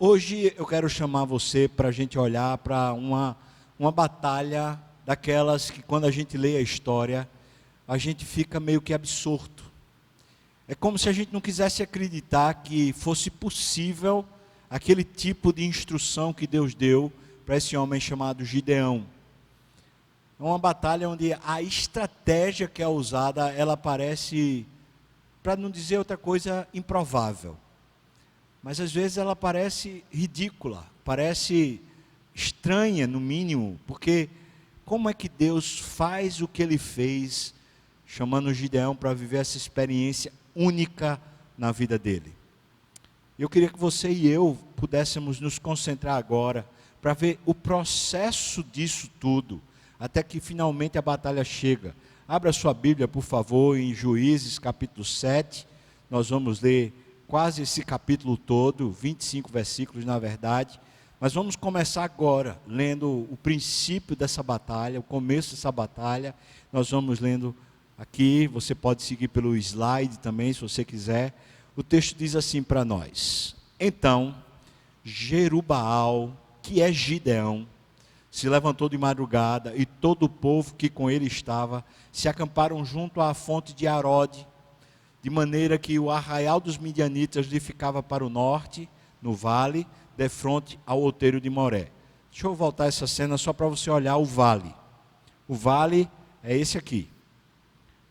Hoje eu quero chamar você para a gente olhar para uma batalha daquelas que quando a gente lê a história, a gente fica meio que absorto. É como se a gente não quisesse acreditar que fosse possível aquele tipo de instrução que Deus deu para esse homem chamado Gideão. É uma batalha onde a estratégia que é usada, ela parece, para não dizer outra coisa, improvável. Mas às vezes ela parece ridícula, parece estranha no mínimo, porque como é que Deus faz o que Ele fez, chamando Gideão para viver essa experiência única na vida dele? Eu queria que você e eu pudéssemos nos concentrar agora, para ver o processo disso tudo, até que finalmente a batalha chega. Abra sua Bíblia, por favor, em Juízes capítulo 7, nós vamos ler quase esse capítulo todo, 25 versículos na verdade, mas vamos começar agora, lendo o princípio dessa batalha, o começo dessa batalha. Nós vamos lendo aqui, você pode seguir pelo slide também, se você quiser. O texto diz assim para nós: Então, Jerubaal, que é Gideão, se levantou de madrugada, e todo o povo que com ele estava, se acamparam junto à fonte de Arode, de maneira que o arraial dos midianitas lhe ficava para o norte, no vale, defronte ao outeiro de Moré. Deixa eu voltar essa cena só para você olhar o vale. O vale é esse aqui.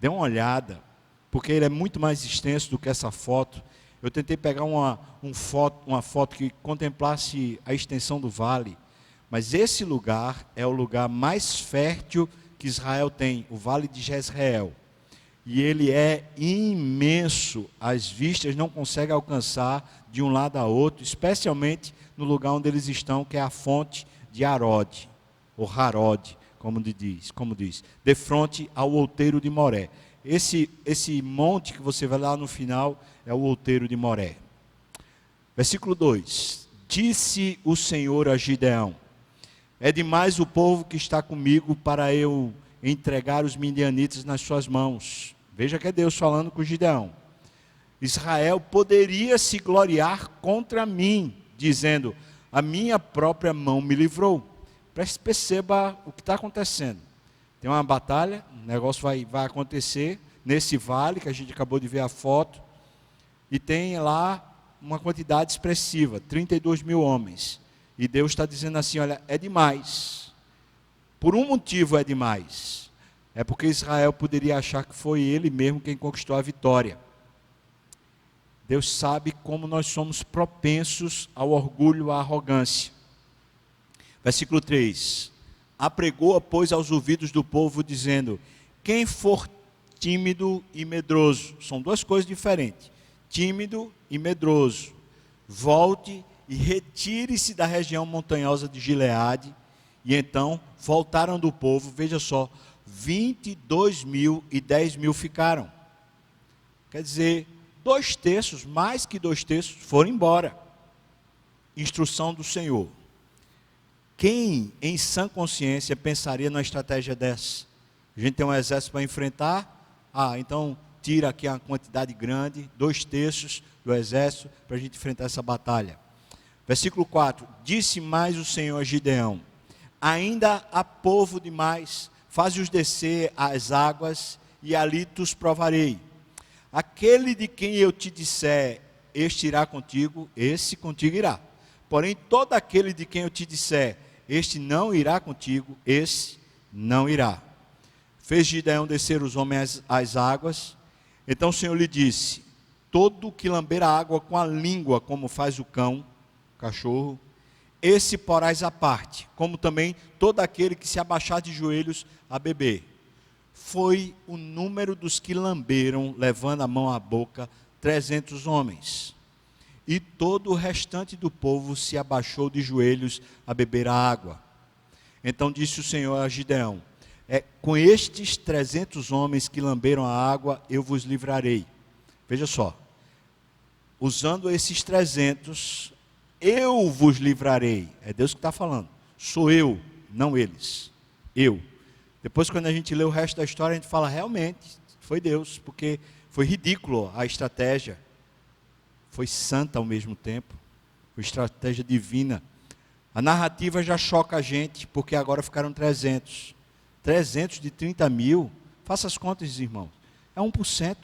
Dê uma olhada, porque ele é muito mais extenso do que essa foto. Eu tentei pegar uma foto que contemplasse a extensão do vale, mas esse lugar é o lugar mais fértil que Israel tem, o Vale de Jezreel. E ele é imenso, as vistas não conseguem alcançar de um lado a outro, especialmente no lugar onde eles estão, que é a fonte de Arode, ou Harod, como diz, de frente ao outeiro de Moré. Esse monte que você vai lá no final é o outeiro de Moré. Versículo 2: Disse o Senhor a Gideão: É demais o povo que está comigo para eu entregar os midianitas nas suas mãos. Veja que é Deus falando com Gideão. Israel poderia se gloriar contra mim, dizendo: a minha própria mão me livrou. Perceba o que está acontecendo. Tem uma batalha, o negócio vai acontecer nesse vale, que a gente acabou de ver a foto, e tem lá uma quantidade expressiva, 32 mil homens. E Deus está dizendo assim: olha, é demais. Por um motivo é demais. É porque Israel poderia achar que foi ele mesmo quem conquistou a vitória. Deus sabe como nós somos propensos ao orgulho, à arrogância. Versículo 3: Apregou, pois, aos ouvidos do povo, dizendo: quem for tímido e medroso, são duas coisas diferentes, tímido e medroso, volte e retire-se da região montanhosa de Gileade. E então voltaram do povo, veja só, 22 mil e 10 mil ficaram. Quer dizer, 2/3, mais que 2/3, foram embora. Instrução do Senhor. Quem em sã consciência pensaria numa estratégia dessa? A gente tem um exército para enfrentar, então tira aqui uma quantidade grande, 2/3 do exército, para a gente enfrentar essa batalha. Versículo 4: Disse mais o Senhor a Gideão: ainda há povo demais, faze-os descer às águas, e ali tu os provarei. Aquele de quem eu te disser, este irá contigo, esse contigo irá. Porém, todo aquele de quem eu te disser, este não irá contigo, esse não irá. Fez Gideão descer os homens às águas. Então o Senhor lhe disse: todo que lamber a água com a língua, como faz o cão, cachorro, esse porás à parte, como também todo aquele que se abaixar de joelhos a beber. Foi o número dos que lamberam, levando a mão à boca, 300 homens. E todo o restante do povo se abaixou de joelhos a beber a água. Então disse o Senhor a Gideão: com estes 300 homens que lamberam a água, eu vos livrarei. Veja só, usando esses 300, eu vos livrarei. É Deus que está falando. Sou eu, não eles. Eu. Depois, quando a gente lê o resto da história, a gente fala: realmente, foi Deus, porque foi ridículo a estratégia. Foi santa ao mesmo tempo. foi estratégia divina. A narrativa já choca a gente, porque agora ficaram 300. 300 de 30 mil, faça as contas, irmãos, é 1%.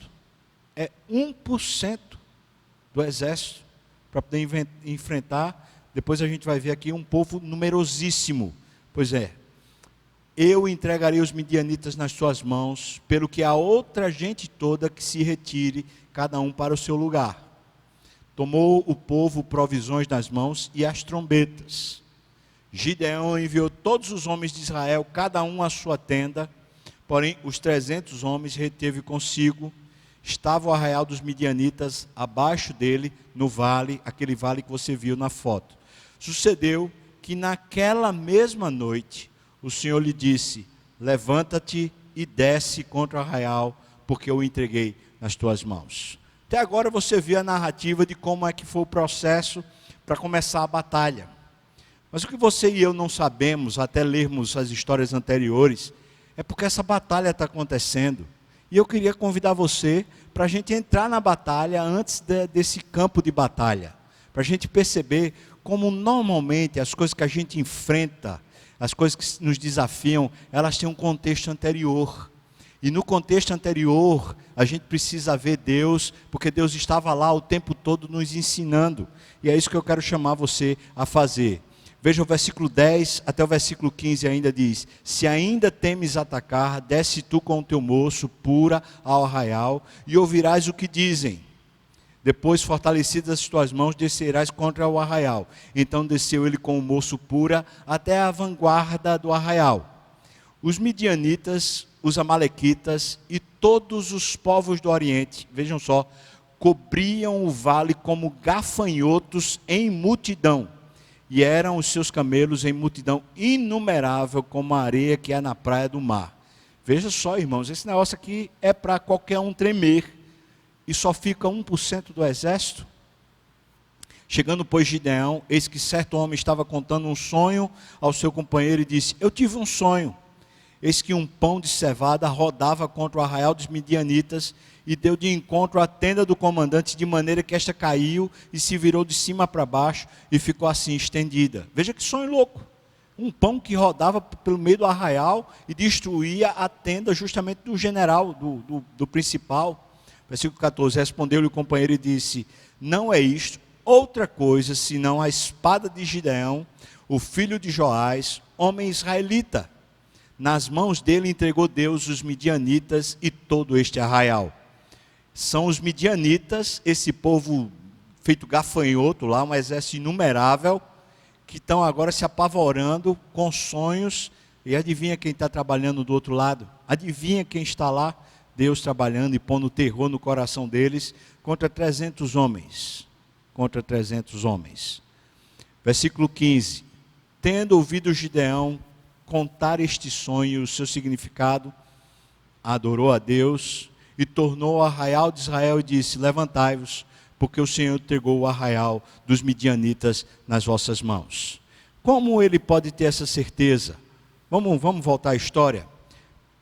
É 1% do exército para poder enfrentar. Depois a gente vai ver aqui um povo numerosíssimo. Pois é, eu entregarei os midianitas nas tuas mãos, pelo que a outra gente toda que se retire, cada um para o seu lugar. Tomou o povo provisões nas mãos e as trombetas. Gideão enviou todos os homens de Israel, cada um à sua tenda, porém os 300 homens reteve consigo. Estava o arraial dos midianitas abaixo dele, no vale, aquele vale que você viu na foto. Sucedeu que naquela mesma noite, o Senhor lhe disse: levanta-te e desce contra o arraial, porque eu o entreguei nas tuas mãos. Até agora você viu a narrativa de como é que foi o processo para começar a batalha. Mas o que você e eu não sabemos, até lermos as histórias anteriores, é porque essa batalha está acontecendo. E eu queria convidar você para a gente entrar na batalha antes desse campo de batalha. Para a gente perceber como normalmente as coisas que a gente enfrenta, as coisas que nos desafiam, elas têm um contexto anterior. E no contexto anterior, a gente precisa ver Deus, porque Deus estava lá o tempo todo nos ensinando. E é isso que eu quero chamar você a fazer. Veja o versículo 10 até o versículo 15 ainda diz: se ainda temes atacar, desce tu com o teu moço, pura ao arraial, e ouvirás o que dizem. Depois, fortalecidas as tuas mãos, descerás contra o arraial. Então desceu ele com o moço pura até a vanguarda do arraial. Os midianitas, os amalequitas e todos os povos do Oriente, vejam só, cobriam o vale como gafanhotos em multidão. E eram os seus camelos em multidão inumerável, como a areia que é na praia do mar. Veja só, irmãos, esse negócio aqui é para qualquer um tremer. E só fica 1% do exército. Chegando, pois, Gideão, eis que certo homem estava contando um sonho ao seu companheiro e disse: eu tive um sonho. Eis que um pão de cevada rodava contra o arraial dos midianitas e deu de encontro à tenda do comandante, de maneira que esta caiu e se virou de cima para baixo e ficou assim estendida. Veja que sonho louco. Um pão que rodava pelo meio do arraial e destruía a tenda justamente do general, do principal. Versículo 14, respondeu-lhe o companheiro e disse: não é isto outra coisa, senão a espada de Gideão, o filho de Joás, homem israelita. Nas mãos dele entregou Deus os midianitas e todo este arraial. São os midianitas, esse povo feito gafanhoto lá, um exército inumerável, que estão agora se apavorando com sonhos. E adivinha quem está trabalhando do outro lado? Adivinha quem está lá? Deus trabalhando e pondo terror no coração deles contra 300 homens. Contra 300 homens. Versículo 15. Tendo ouvido Gideão contar este sonho e o seu significado, adorou a Deus e tornou o arraial de Israel e disse: levantai-vos, porque o Senhor entregou o arraial dos midianitas nas vossas mãos. Como ele pode ter essa certeza? Vamos voltar à história.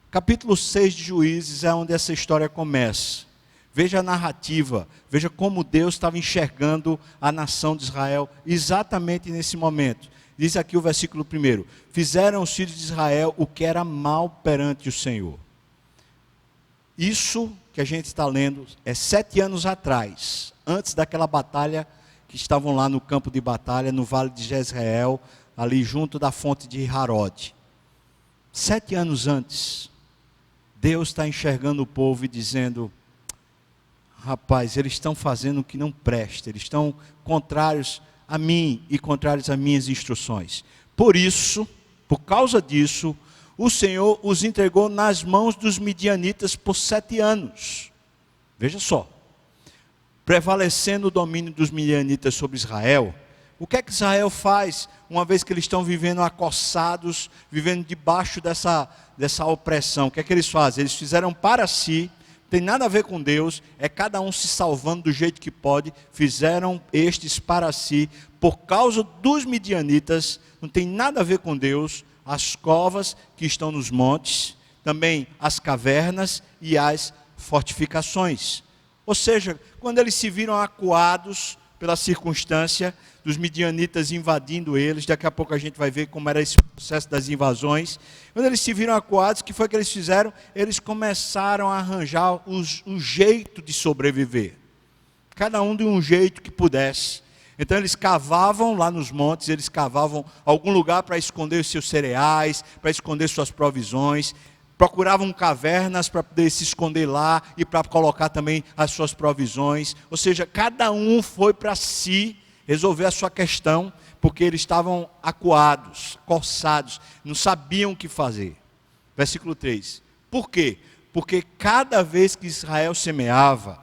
Capítulo 6 de Juízes é onde essa história começa. Veja a narrativa, veja como Deus estava enxergando a nação de Israel exatamente nesse momento. Diz aqui o versículo 1: fizeram os filhos de Israel o que era mal perante o Senhor. Isso que a gente está lendo é 7 anos atrás, antes daquela batalha que estavam lá no campo de batalha, no vale de Jezreel, ali junto da fonte de Harod. 7 anos antes, Deus está enxergando o povo e dizendo: rapaz, eles estão fazendo o que não presta, eles estão contrários a mim e contrários às minhas instruções. Por isso, por causa disso, o Senhor os entregou nas mãos dos midianitas por 7 anos. Veja só, prevalecendo o domínio dos midianitas sobre Israel. O que é que Israel faz, uma vez que eles estão vivendo acossados, vivendo debaixo dessa opressão? O que é que eles fazem? Eles fizeram para si, tem nada a ver com Deus, é cada um se salvando do jeito que pode. Fizeram estes para si, por causa dos midianitas, não tem nada a ver com Deus. As covas que estão nos montes, também as cavernas e as fortificações. Ou seja, quando eles se viram acuados, pela circunstância dos midianitas invadindo eles. Daqui a pouco a gente vai ver como era esse processo das invasões. Quando eles se viram acuados, o que foi que eles fizeram? Eles começaram a arranjar o jeito de sobreviver. Cada um de um jeito que pudesse. Então eles cavavam lá nos montes, eles cavavam algum lugar para esconder os seus cereais, para esconder suas provisões. Procuravam cavernas para poder se esconder lá e para colocar também as suas provisões. Ou seja, cada um foi para si resolver a sua questão, porque eles estavam acuados, coçados, não sabiam o que fazer. Versículo 3. Por quê? Porque cada vez que Israel semeava,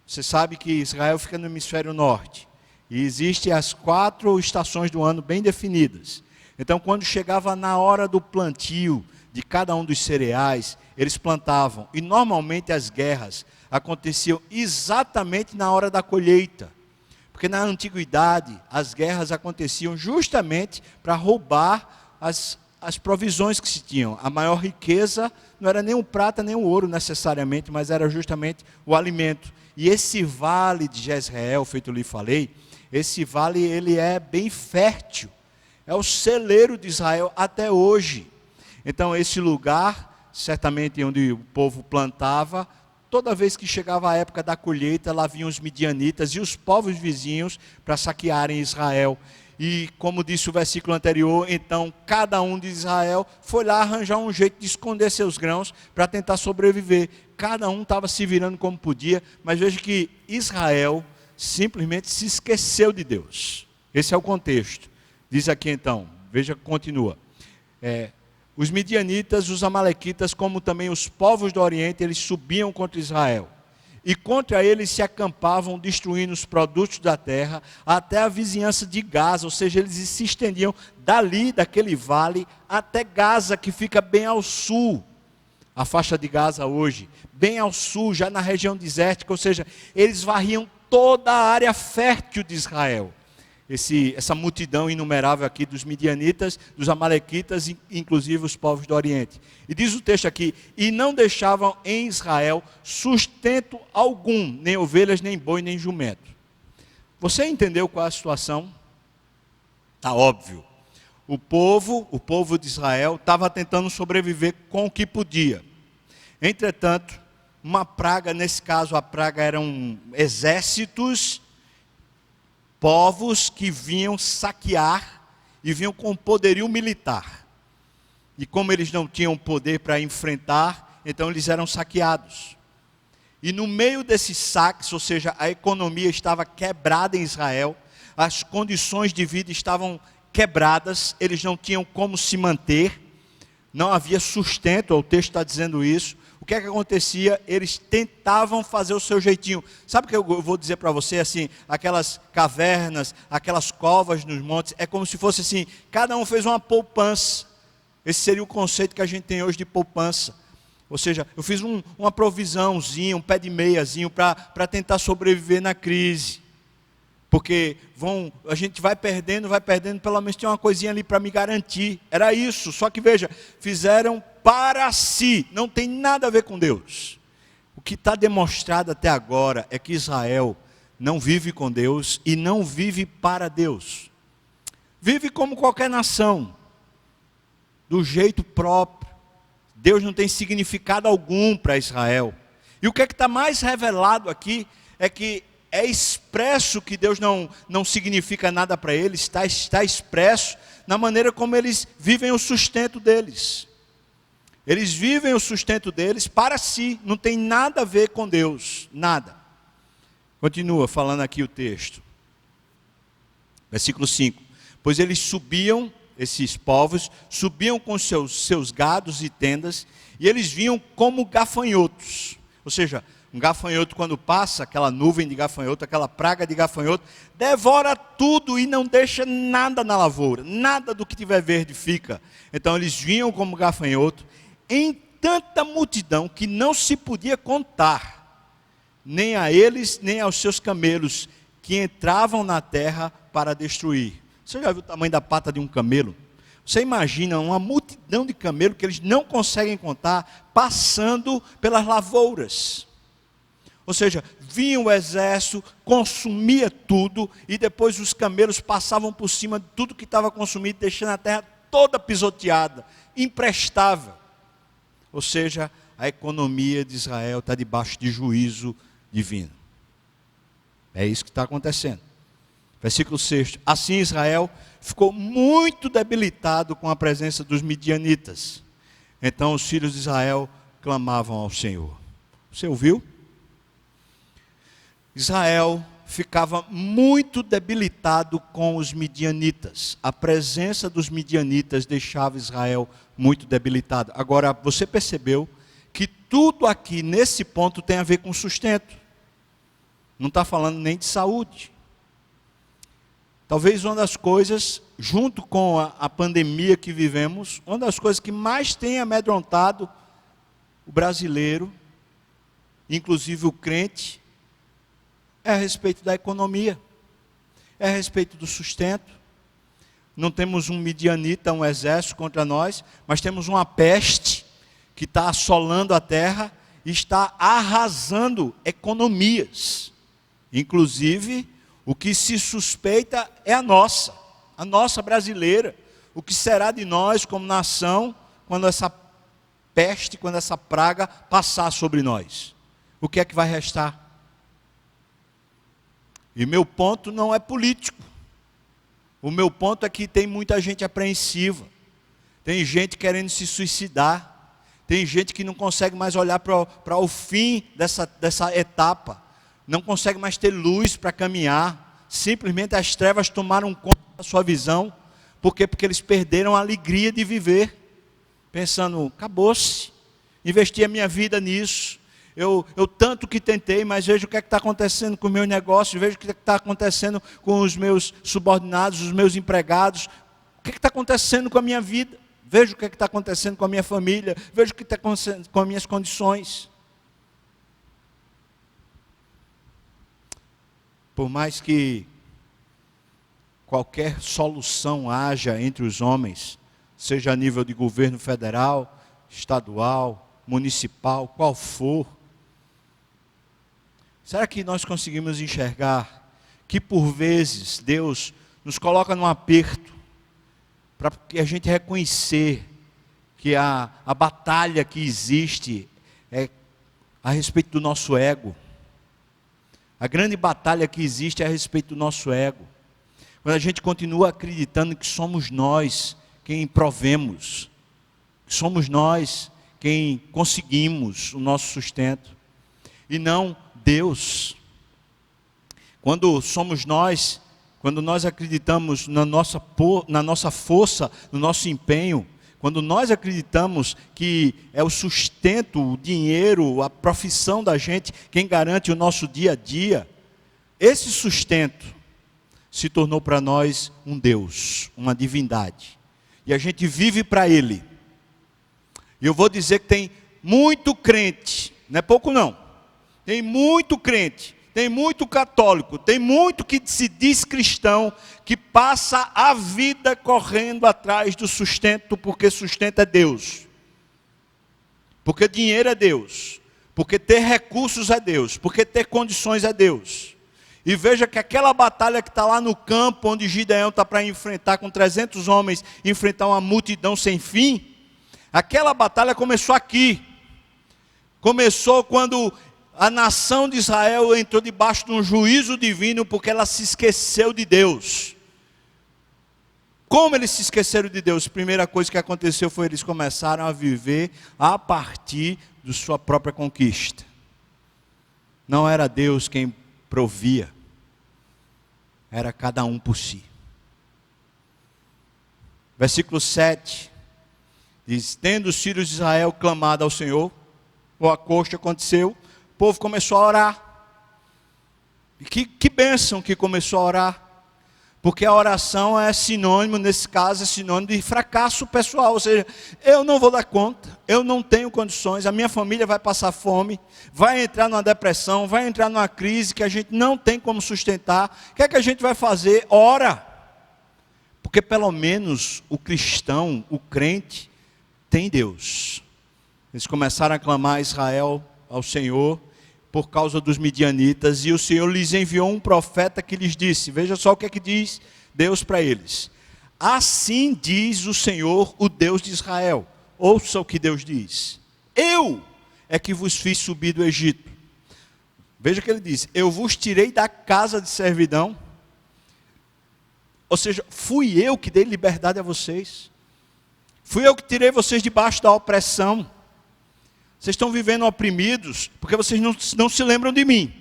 você sabe que Israel fica no hemisfério norte, e existem as 4 estações do ano bem definidas. Então, quando chegava na hora do plantio de cada um dos cereais, eles plantavam. E normalmente as guerras aconteciam exatamente na hora da colheita. Porque na antiguidade, as guerras aconteciam justamente para roubar as provisões que se tinham. A maior riqueza não era nem o prata nem o ouro necessariamente, mas era justamente o alimento. E esse vale de Jezreel, feito eu lhe falei, esse vale ele é bem fértil. É o celeiro de Israel até hoje. Então esse lugar, certamente onde o povo plantava, toda vez que chegava a época da colheita, lá vinham os midianitas e os povos vizinhos para saquearem Israel. E como disse o versículo anterior, então cada um de Israel foi lá arranjar um jeito de esconder seus grãos para tentar sobreviver. Cada um estava se virando como podia, mas veja que Israel simplesmente se esqueceu de Deus. Esse é o contexto. Diz aqui então, veja, continua. Os midianitas, os amalequitas, como também os povos do Oriente, eles subiam contra Israel. E contra eles se acampavam, destruindo os produtos da terra, até a vizinhança de Gaza, ou seja, eles se estendiam dali, daquele vale, até Gaza, que fica bem ao sul. A faixa de Gaza hoje, bem ao sul, já na região desértica, ou seja, eles varriam toda a área fértil de Israel. Essa multidão inumerável aqui dos midianitas, dos amalequitas, inclusive os povos do Oriente. E diz o texto aqui, e não deixavam em Israel sustento algum, nem ovelhas, nem boi, nem jumento. Você entendeu qual é a situação? Está óbvio. O povo de Israel estava tentando sobreviver com o que podia. Entretanto, uma praga, nesse caso a praga eram exércitos, povos que vinham saquear e vinham com poderio militar. E como eles não tinham poder para enfrentar, então eles eram saqueados. E no meio desses saques, ou seja, a economia estava quebrada em Israel, as condições de vida estavam quebradas, eles não tinham como se manter, não havia sustento, o texto está dizendo isso. O que é que acontecia? Eles tentavam fazer o seu jeitinho. Sabe o que eu vou dizer para você? Assim, aquelas cavernas, aquelas covas nos montes, é como se fosse assim, cada um fez uma poupança. Esse seria o conceito que a gente tem hoje de poupança. Ou seja, eu fiz uma provisãozinha, um pé de meiazinho para tentar sobreviver na crise. Porque a gente vai perdendo, pelo menos tem uma coisinha ali para me garantir. Era isso, só que veja, fizeram para si, não tem nada a ver com Deus. O que está demonstrado até agora é que Israel não vive com Deus e não vive para Deus. Vive como qualquer nação, do jeito próprio. Deus não tem significado algum para Israel. E o que é que está mais revelado aqui é que é expresso que Deus não significa nada para eles, está expresso na maneira como eles vivem o sustento deles. Eles vivem o sustento deles para si, não tem nada a ver com Deus, nada. Continua falando aqui o texto. Versículo 5. Pois eles subiam, esses povos, subiam com seus gados e tendas, e eles vinham como gafanhotos. Ou seja, um gafanhoto quando passa, aquela nuvem de gafanhoto, aquela praga de gafanhoto, devora tudo e não deixa nada na lavoura, nada do que tiver verde fica. Então eles vinham como gafanhoto, em tanta multidão que não se podia contar, nem a eles, nem aos seus camelos, que entravam na terra para destruir. Você já viu o tamanho da pata de um camelo? Você imagina uma multidão de camelos que eles não conseguem contar, passando pelas lavouras. Ou seja, vinha o exército, consumia tudo, e depois os camelos passavam por cima de tudo que estava consumido, deixando a terra toda pisoteada, imprestável. Ou seja, a economia de Israel está debaixo de juízo divino. É isso que está acontecendo. Versículo 6. Assim Israel ficou muito debilitado com a presença dos midianitas. Então os filhos de Israel clamavam ao Senhor. Você ouviu? Israel ficava muito debilitado com os midianitas. A presença dos midianitas deixava Israel muito debilitado. Agora, você percebeu que tudo aqui, nesse ponto, tem a ver com sustento. Não está falando nem de saúde. Talvez uma das coisas, junto com a pandemia que vivemos, uma das coisas que mais tem amedrontado o brasileiro, inclusive o crente, é a respeito da economia, é a respeito do sustento. Não temos um midianita, um exército contra nós, mas temos uma peste que está assolando a terra e está arrasando economias. Inclusive, o que se suspeita é a nossa brasileira. O que será de nós como nação quando essa peste, quando essa praga passar sobre nós? O que é que vai restar? E meu ponto não é político. O meu ponto é que tem muita gente apreensiva. Tem gente querendo se suicidar. Tem gente que não consegue mais olhar para o fim dessa etapa. Não consegue mais ter luz para caminhar. Simplesmente as trevas tomaram conta da sua visão. Por quê? Porque eles perderam a alegria de viver. Pensando, acabou-se. Investi a minha vida nisso. Eu tanto que tentei, mas vejo o que é que está acontecendo com os meus negócios, vejo o que é que está acontecendo com os meus subordinados, os meus empregados, o que é que está acontecendo com a minha vida, vejo o que é que está acontecendo com a minha família, vejo o que está acontecendo com as minhas condições. Por mais que qualquer solução haja entre os homens, seja a nível de governo federal, estadual, municipal, qual for, será que nós conseguimos enxergar que por vezes Deus nos coloca num aperto para que a gente reconhecer que a batalha que existe é a respeito do nosso ego? A grande batalha que existe é a respeito do nosso ego. Quando a gente continua acreditando que somos nós quem provemos, que somos nós quem conseguimos o nosso sustento, e não Deus. Quando somos nós, quando nós acreditamos na nossa força, no nosso empenho, quando nós acreditamos que é o sustento, o dinheiro, a profissão da gente, quem garante o nosso dia a dia, esse sustento se tornou para nós um Deus, uma divindade. E a gente vive para Ele. E eu vou dizer que tem muito crente, não é pouco não, tem muito crente, tem muito católico, tem muito que se diz cristão, que passa a vida correndo atrás do sustento, porque sustento é Deus, porque dinheiro é Deus, porque ter recursos é Deus, porque ter condições é Deus. E veja que aquela batalha que está lá no campo, onde Gideão está para enfrentar com 300 homens, enfrentar uma multidão sem fim, aquela batalha começou aqui. Começou quando a nação de Israel entrou debaixo de um juízo divino, porque ela se esqueceu de Deus. Como eles se esqueceram de Deus? A primeira coisa que aconteceu foi eles começaram a viver a partir de sua própria conquista. Não era Deus quem provia, era cada um por si. Versículo 7 diz: tendo os filhos de Israel clamado ao Senhor, o acosto aconteceu, o povo começou a orar. E que bênção que começou a orar, porque a oração é sinônimo, nesse caso é sinônimo de fracasso pessoal, ou seja, eu não vou dar conta, eu não tenho condições, a minha família vai passar fome, vai entrar numa depressão, vai entrar numa crise que a gente não tem como sustentar. O que é que a gente vai fazer? Ora, porque pelo menos o cristão, o crente, tem Deus. Eles começaram a clamar a Israel, ao Senhor, por causa dos midianitas, e o Senhor lhes enviou um profeta que lhes disse, veja só o que é que diz Deus para eles. Assim diz o Senhor, o Deus de Israel. Ouça o que Deus diz. Eu é que vos fiz subir do Egito. Veja o que ele diz. Eu vos tirei da casa de servidão. Ou seja, fui eu que dei liberdade a vocês. Fui eu que tirei vocês debaixo da opressão. Vocês estão vivendo oprimidos porque vocês não se lembram de mim.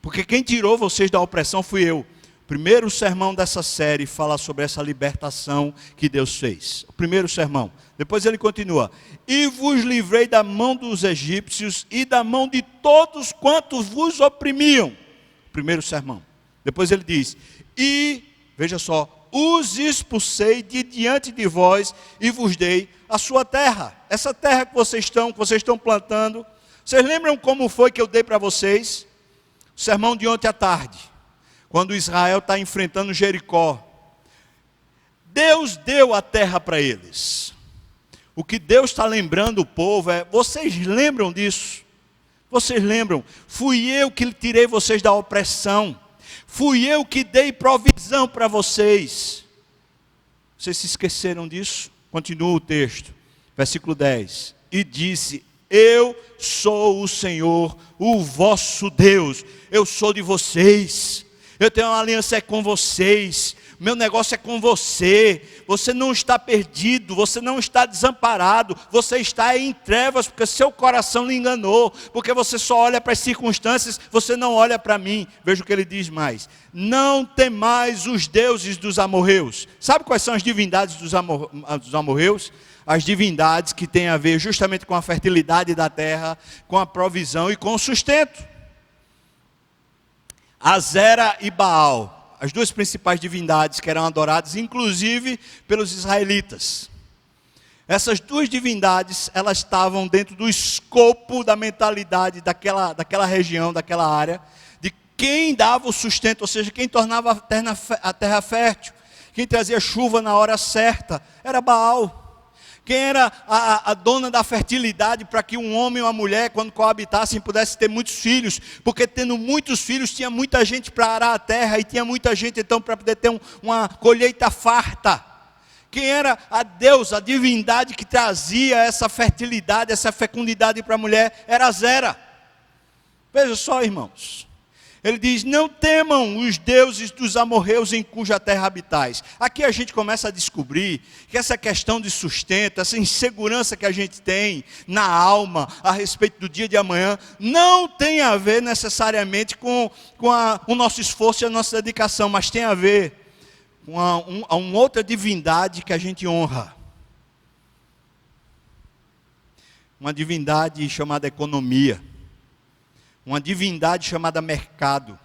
Porque quem tirou vocês da opressão fui eu. O primeiro sermão dessa série fala sobre essa libertação que Deus fez. O primeiro sermão. Depois ele continua. E vos livrei da mão dos egípcios e da mão de todos quantos vos oprimiam. O primeiro sermão. Depois ele diz. E, veja só, os expulsei de diante de vós e vos dei a sua terra. Essa terra que vocês estão plantando. Vocês lembram como foi que eu dei para vocês? O sermão de ontem à tarde. Quando Israel está enfrentando Jericó. Deus deu a terra para eles. O que Deus está lembrando o povo é, vocês lembram disso? Vocês lembram? Fui eu que tirei vocês da opressão. Fui eu que dei provisão para vocês. Vocês se esqueceram disso? Continua o texto, versículo 10. E disse, eu sou o Senhor, o vosso Deus. Eu sou de vocês. Eu tenho uma aliança com vocês. Meu negócio é com você. Você não está perdido. Você não está desamparado. Você está em trevas porque seu coração lhe enganou. Porque você só olha para as circunstâncias. Você não olha para mim. Veja o que ele diz mais. Não temais os deuses dos amorreus. Sabe quais são as divindades dos amorreus? As divindades que têm a ver justamente com a fertilidade da terra, com a provisão e com o sustento. Azera e Baal, as duas principais divindades que eram adoradas, inclusive pelos israelitas. Essas duas divindades, elas estavam dentro do escopo da mentalidade daquela região, daquela área, de quem dava o sustento, ou seja, quem tornava a terra fértil, quem trazia chuva na hora certa, era Baal. Quem era a dona da fertilidade para que um homem ou uma mulher, quando coabitassem, pudesse ter muitos filhos. Porque tendo muitos filhos, tinha muita gente para arar a terra. E tinha muita gente, então, para poder ter uma colheita farta. Quem era a deusa, a divindade que trazia essa fertilidade, essa fecundidade para a mulher, era Azera. Veja só, irmãos. Ele diz, não temam os deuses dos amorreus em cuja terra habitais. Aqui a gente começa a descobrir que essa questão de sustento, essa insegurança que a gente tem na alma a respeito do dia de amanhã, não tem a ver necessariamente com o nosso esforço e a nossa dedicação, mas tem a ver com uma outra divindade que a gente honra. Uma divindade chamada economia. Uma divindade chamada mercado,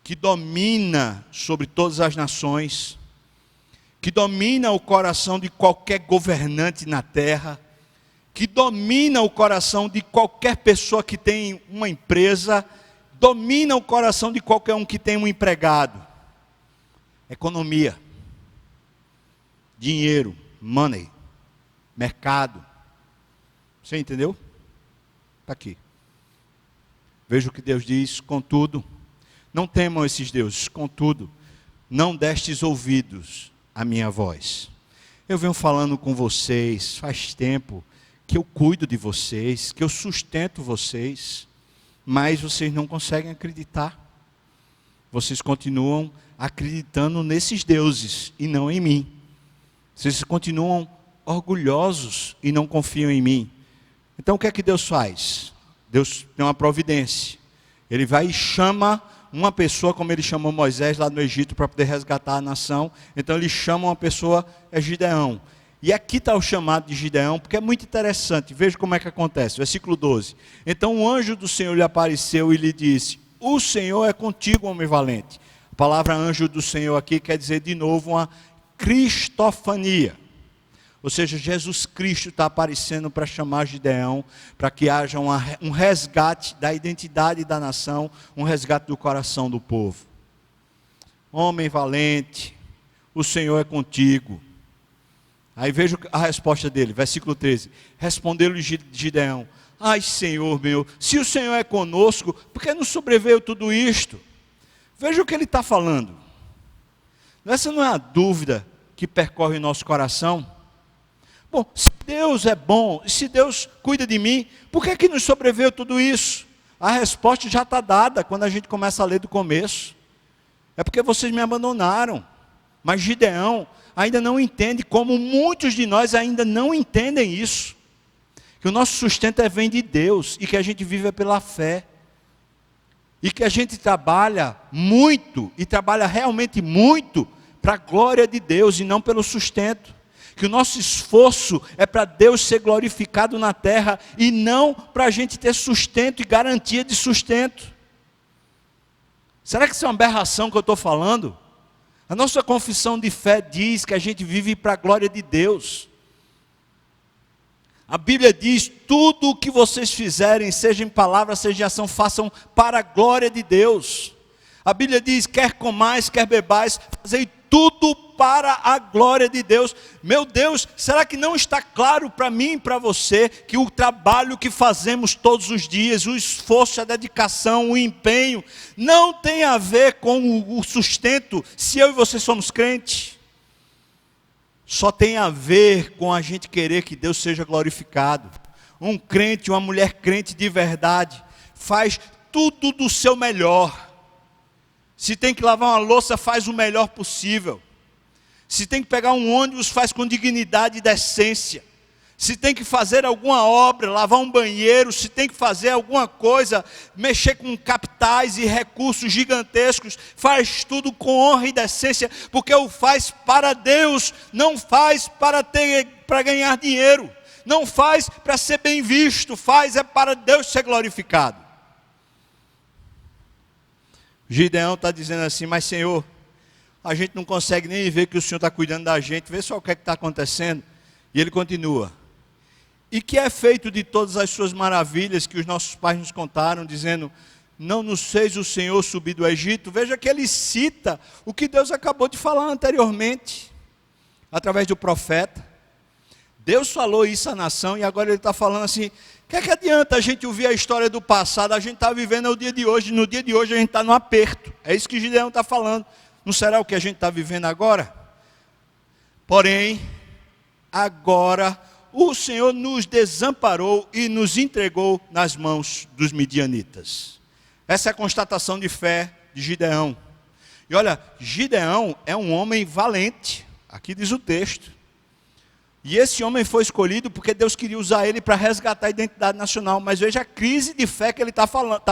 que domina sobre todas as nações, que domina o coração de qualquer governante na terra, que domina o coração de qualquer pessoa que tem uma empresa, domina o coração de qualquer um que tem um empregado. Economia, dinheiro, money, mercado. Você entendeu? Está aqui. Veja o que Deus diz, contudo, não temam esses deuses, contudo, não destes ouvidos à minha voz. Eu venho falando com vocês faz tempo que eu cuido de vocês, que eu sustento vocês, mas vocês não conseguem acreditar. Vocês continuam acreditando nesses deuses e não em mim. Vocês continuam orgulhosos e não confiam em mim. Então o que é que Deus faz? Deus tem uma providência. Ele vai e chama uma pessoa, como ele chamou Moisés lá no Egito, para poder resgatar a nação. Então ele chama uma pessoa, é Gideão. E aqui está o chamado de Gideão, porque é muito interessante. Veja como é que acontece. Versículo 12. Então o anjo do Senhor lhe apareceu e lhe disse, o Senhor é contigo, homem valente. A palavra anjo do Senhor aqui quer dizer de novo uma cristofania. Ou seja, Jesus Cristo está aparecendo para chamar Gideão, para que haja um resgate da identidade da nação, um resgate do coração do povo. Homem valente, o Senhor é contigo. Aí veja a resposta dele, versículo 13. Respondeu-lhe Gideão, ai Senhor meu, se o Senhor é conosco, por que nos sobreveio tudo isto? Veja o que ele está falando. Essa não é a dúvida que percorre o nosso coração? Bom, se Deus é bom, e se Deus cuida de mim, por que que nos sobreveio tudo isso? A resposta já está dada quando a gente começa a ler do começo. É porque vocês me abandonaram. Mas Gideão ainda não entende, como muitos de nós ainda não entendem isso. Que o nosso sustento vem de Deus e que a gente vive pela fé. E que a gente trabalha muito, e trabalha realmente muito, para a glória de Deus e não pelo sustento. Que o nosso esforço é para Deus ser glorificado na terra e não para a gente ter sustento e garantia de sustento. Será que isso é uma aberração que eu estou falando? A nossa confissão de fé diz que a gente vive para a glória de Deus. A Bíblia diz, tudo o que vocês fizerem, seja em palavra, seja em ação, façam para a glória de Deus. A Bíblia diz, quer comais, quer bebais, fazei tudo para a glória de Deus. Meu Deus, será que não está claro para mim e para você, que o trabalho que fazemos todos os dias, o esforço, a dedicação, o empenho, não tem a ver com o sustento, se eu e você somos crentes? Só tem a ver com a gente querer que Deus seja glorificado. Um crente, uma mulher crente de verdade, faz tudo do seu melhor. Se tem que lavar uma louça, faz o melhor possível. Se tem que pegar um ônibus, faz com dignidade e decência. Se tem que fazer alguma obra, lavar um banheiro, se tem que fazer alguma coisa, mexer com capitais e recursos gigantescos, faz tudo com honra e decência, porque o faz para Deus, não faz para ganhar dinheiro, não faz para ser bem visto, faz para Deus ser glorificado. Gideão está dizendo assim, mas Senhor, a gente não consegue nem ver que o Senhor está cuidando da gente, vê só o que é que está acontecendo. E ele continua, e que é feito de todas as suas maravilhas que os nossos pais nos contaram, dizendo, não nos fez o Senhor subir do Egito. Veja que ele cita o que Deus acabou de falar anteriormente, através do profeta. Deus falou isso à nação, e agora ele está falando assim, o que adianta a gente ouvir a história do passado, a gente está vivendo o dia de hoje, no dia de hoje a gente está no aperto. É isso que Gideão está falando. Não será o que a gente está vivendo agora? Porém, agora o Senhor nos desamparou e nos entregou nas mãos dos midianitas. Essa é a constatação de fé de Gideão. E olha, Gideão é um homem valente, aqui diz o texto. E esse homem foi escolhido porque Deus queria usar ele para resgatar a identidade nacional. Mas veja a crise de fé que ele está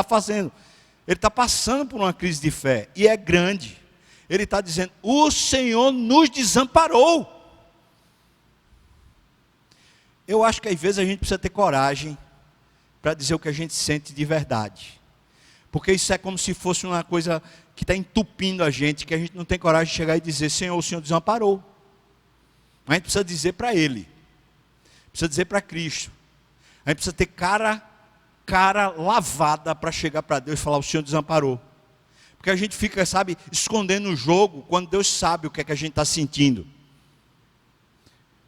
fazendo. Ele está passando por uma crise de fé, e é grande. Ele está dizendo, o Senhor nos desamparou. Eu acho que às vezes a gente precisa ter coragem para dizer o que a gente sente de verdade. Porque isso é como se fosse uma coisa que está entupindo a gente, que a gente não tem coragem de chegar e dizer, Senhor, o Senhor desamparou. A gente precisa dizer para Ele, precisa dizer para Cristo. A gente precisa ter cara lavada para chegar para Deus e falar, o Senhor desamparou. Porque a gente fica, sabe, escondendo o jogo, quando Deus sabe o que é que a gente está sentindo.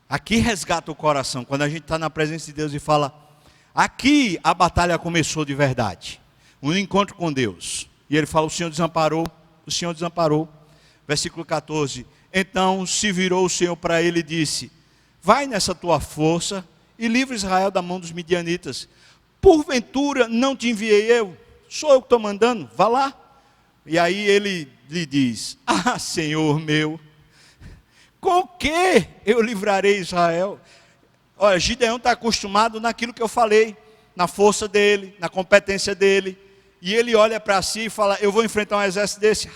Aqui resgata o coração, quando a gente está na presença de Deus e fala, aqui a batalha começou de verdade. Um encontro com Deus. E ele fala, o Senhor desamparou, o Senhor desamparou. Versículo 14, então se virou o Senhor para ele e disse, vai nessa tua força e livra Israel da mão dos midianitas. Porventura não te enviei eu? Sou eu que estou mandando, vá lá. E aí ele lhe diz, ah Senhor meu, com que eu livrarei Israel? Olha, Gideão está acostumado naquilo que eu falei, na força dele, na competência dele. E ele olha para si e fala, eu vou enfrentar um exército desse.